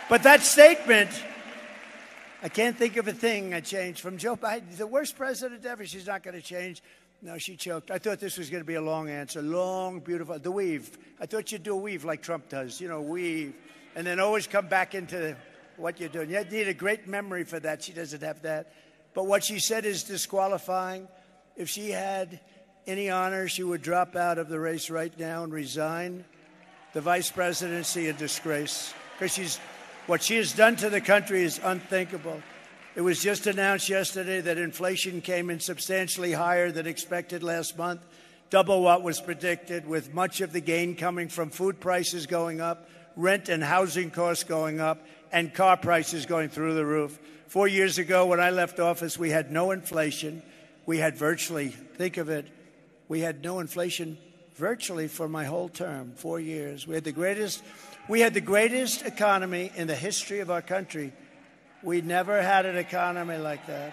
But that statement, I can't think of a thing I changed from Joe Biden, the worst president ever. She's not going to change. No, she choked. I thought this was going to be a long answer, long, beautiful. The weave. I thought you'd do a weave like Trump does, weave, and then always come back into what you're doing. You need a great memory for that. She doesn't have that. But what she said is disqualifying. If she had any honor, she would drop out of the race right now and resign the vice presidency in disgrace. Because what she has done to the country is unthinkable. It was just announced yesterday that inflation came in substantially higher than expected last month, double what was predicted, with much of the gain coming from food prices going up, rent and housing costs going up, and car prices going through the roof. 4 years ago, when I left office, we had no inflation. We had virtually, think of it, we had no inflation virtually for my whole term, 4 years. We had the greatest economy in the history of our country. We never had an economy like that.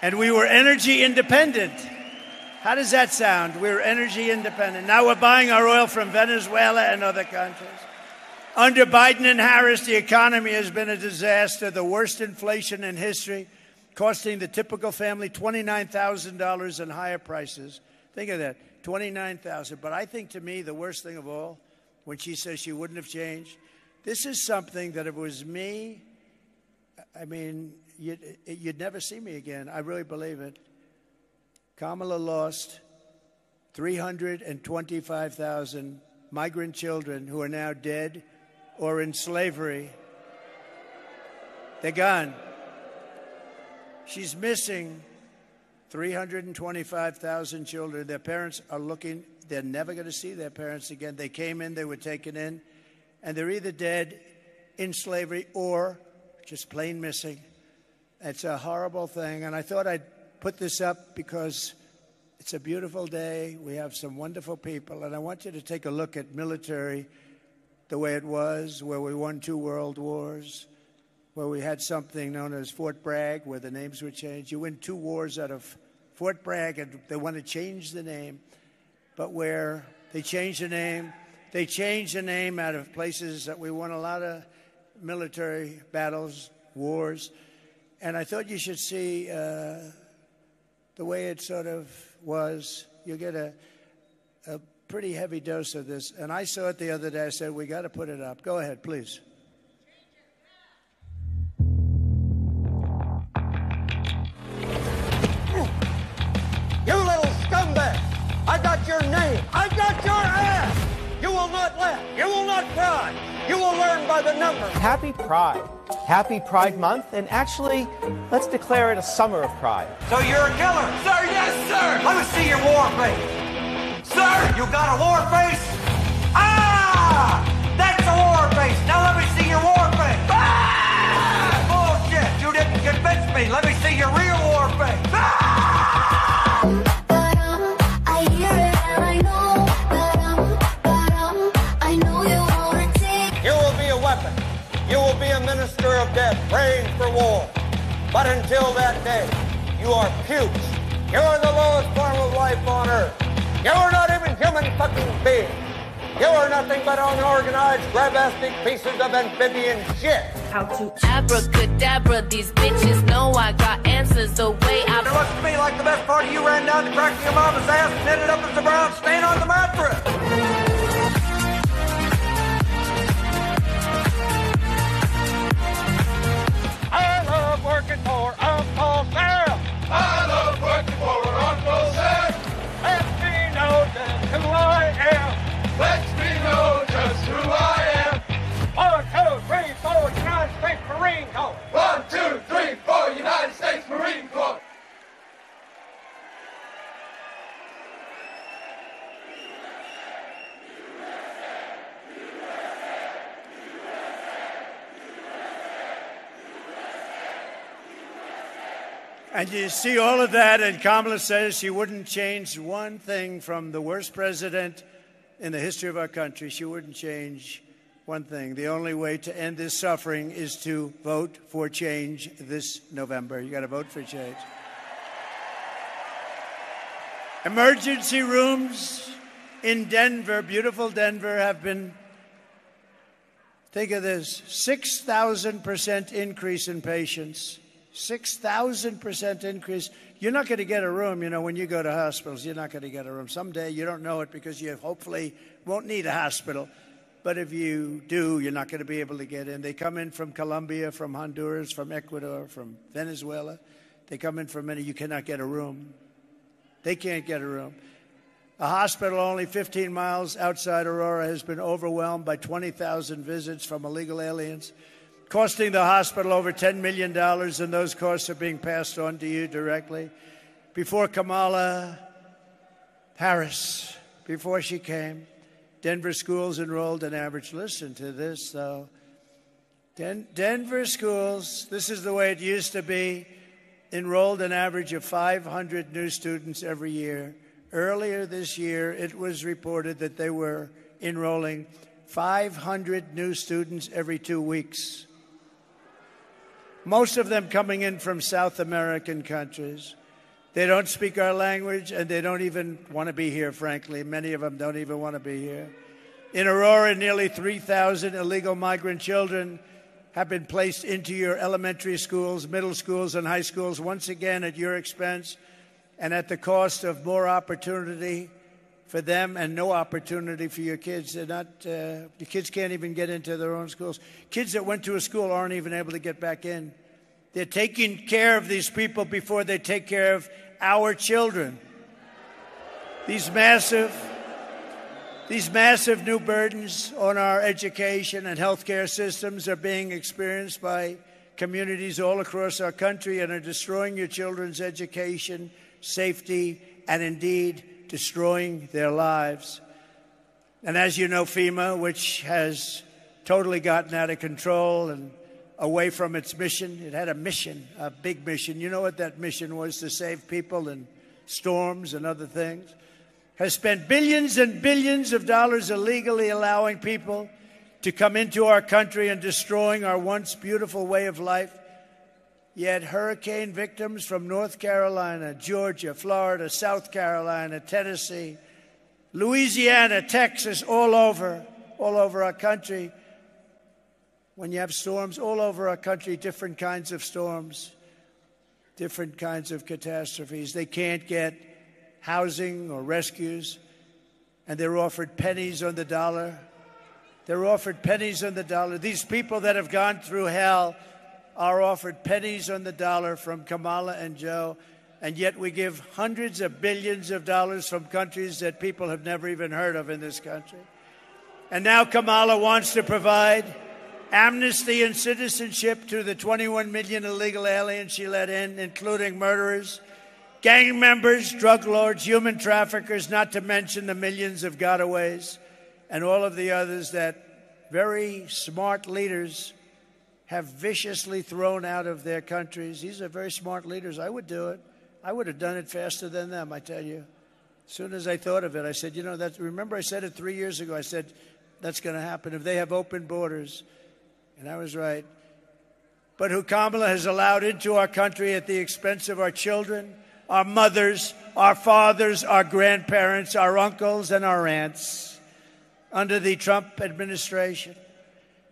And we were energy independent. How does that sound? We were energy independent. Now we're buying our oil from Venezuela and other countries. Under Biden and Harris, the economy has been a disaster, the worst inflation in history, costing the typical family $29,000 in higher prices. Think of that, $29,000. But I think, to me, the worst thing of all, when she says she wouldn't have changed, this is something that if it was me, I mean, you'd never see me again. I really believe it. Kamala lost 325,000 migrant children who are now dead or in slavery. They're gone. She's missing 325,000 children. Their parents are looking. They're never going to see their parents again. They came in, they were taken in, and they're either dead, in slavery, or just plain missing. It's a horrible thing, and I thought I'd put this up because it's a beautiful day. We have some wonderful people, and I want you to take a look at military the way it was, where we won 2 world wars, where we had something known as Fort Bragg, where the names were changed. You win 2 wars out of Fort Bragg, and they want to change the name, but where they changed the name, out of places that we won a lot of military battles, wars, and I thought you should see the way it sort of was. You get a pretty heavy dose of this. And I saw it the other day. I said, we got to put it up. Go ahead, please. You little scumbag! I got your name! I got your laugh. You will not cry. You will learn by the numbers. Happy Pride. Happy Pride Month, and actually, let's declare it a summer of pride. So you're a killer? Sir, yes, sir. Let me see your war face. Sir, you got a war face? Ah! That's a war face. Now let me see your war face. Ah! Bullshit. You didn't convince me. Let me see your real war face. Ah! I hear it and I know. I know you want to take. You will be a weapon. You will be a minister of death, praying for war. But until that day, you are pukes. You are the lowest form of life on earth. You are not even human fucking beings. You are nothing but unorganized, grabastic pieces of amphibian shit. How to abracadabra, these bitches know I got answers the way I... It looks to me like the best part of you ran down the crack of your mama's ass and ended up as a brown stain on the mattress. I love working for Uncle Sam. I love working for Uncle Sam. Let me know just who I am. Let me know just who I am. 1, 2, 3, 4, United States Marine Corps. 1, 2, 3, 4, United States Marine Corps. And you see all of that, and Kamala says she wouldn't change one thing from the worst president in the history of our country. She wouldn't change one thing. The only way to end this suffering is to vote for change this November. You got to vote for change. Emergency rooms in Denver, beautiful Denver, have been, think of this, 6,000% increase in patients. 6,000% increase. You're not going to get a room, you know, when you go to hospitals. You're not going to get a room. Someday you don't know it because you hopefully won't need a hospital. But if you do, you're not going to be able to get in. They come in from Colombia, from Honduras, from Ecuador, from Venezuela. They come in from many. You cannot get a room. They can't get a room. A hospital only 15 miles outside Aurora has been overwhelmed by 20,000 visits from illegal aliens, costing the hospital over $10 million, and those costs are being passed on to you directly. Before Kamala Harris, before she came, Denver schools enrolled an average, listen to this, though. Denver schools, this is the way it used to be, enrolled an average of 500 new students every year. Earlier this year, it was reported that they were enrolling 500 new students every 2 weeks. Most of them coming in from South American countries. They don't speak our language, and they don't even want to be here, frankly. Many of them don't even want to be here. In Aurora, nearly 3,000 illegal migrant children have been placed into your elementary schools, middle schools, and high schools, once again at your expense and at the cost of more opportunity for them and no opportunity for your kids. They're not, your kids can't even get into their own schools. Kids that went to a school aren't even able to get back in. They're taking care of these people before they take care of our children. These massive new burdens on our education and healthcare systems are being experienced by communities all across our country and are destroying your children's education, safety, and indeed destroying their lives. And as you know, FEMA, which has totally gotten out of control and away from its mission, it had a mission, a big mission. You know what that mission was? To save people in storms and other things. Has spent billions and billions of dollars illegally allowing people to come into our country and destroying our once beautiful way of life. Yet hurricane victims from North Carolina, Georgia, Florida, South Carolina, Tennessee, Louisiana, Texas, all over our country. When you have storms all over our country, different kinds of storms, different kinds of catastrophes, they can't get housing or rescues, and they're offered pennies on the dollar. They're offered pennies on the dollar. These people that have gone through hell are offered pennies on the dollar from Kamala and Joe, and yet we give hundreds of billions of dollars from countries that people have never even heard of in this country. And now Kamala wants to provide amnesty and citizenship to the 21 million illegal aliens she let in, including murderers, gang members, drug lords, human traffickers, not to mention the millions of gotaways and all of the others that very smart leaders have viciously thrown out of their countries. These are very smart leaders. I would do it. I would have done it faster than them, I tell you. As soon as I thought of it, I said, you know, remember I said it 3 years ago. I said, that's going to happen if they have open borders. And I was right. But who Kamala has allowed into our country at the expense of our children, our mothers, our fathers, our grandparents, our uncles, and our aunts under the Trump administration.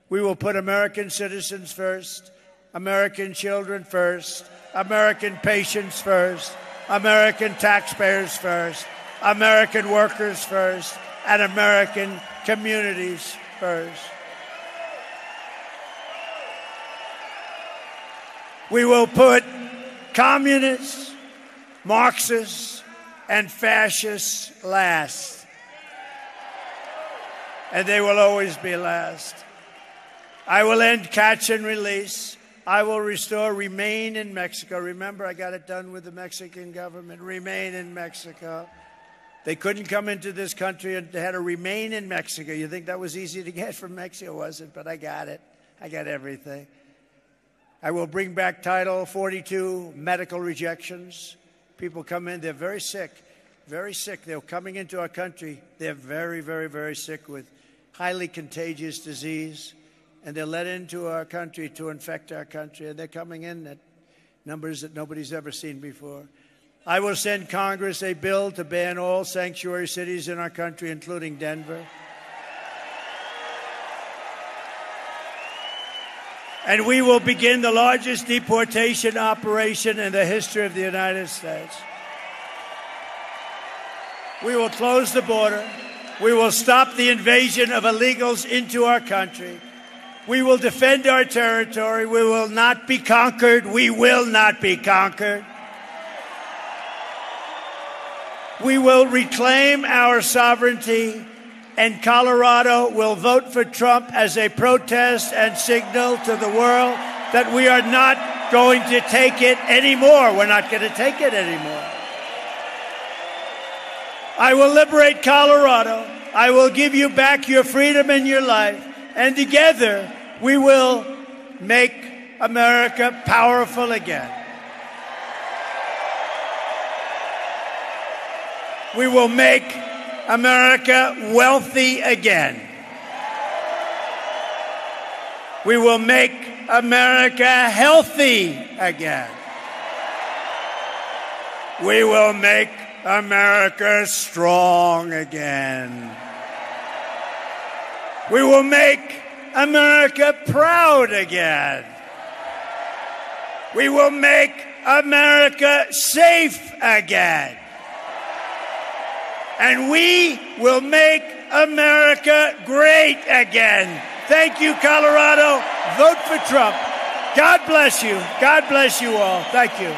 We will put American citizens first, American children first, American patients first, American taxpayers first, American workers first, and American communities first. We will put communists, Marxists, and fascists last. And they will always be last. I will end catch and release. I will restore Remain in Mexico. Remember, I got it done with the Mexican government. Remain in Mexico. They couldn't come into this country and they had to remain in Mexico. You think that was easy to get from Mexico? It wasn't, but I got it. I got everything. I will bring back Title 42 medical rejections. People come in, they're very sick, very sick. They're coming into our country. They're very, very, very sick with highly contagious disease. And they're let into our country to infect our country. And they're coming in at numbers that nobody's ever seen before. I will send Congress a bill to ban all sanctuary cities in our country, including Denver. And we will begin the largest deportation operation in the history of the United States. We will close the border. We will stop the invasion of illegals into our country. We will defend our territory. We will not be conquered. We will not be conquered. We will reclaim our sovereignty, and Colorado will vote for Trump as a protest and signal to the world that we are not going to take it anymore. We're not going to take it anymore. I will liberate Colorado. I will give you back your freedom and your life. And together, we will make America powerful again. We will make America wealthy again. We will make America healthy again. We will make America strong again. We will make America proud again. We will make America safe again. And we will make America great again. Thank you, Colorado. Vote for Trump. God bless you. God bless you all. Thank you.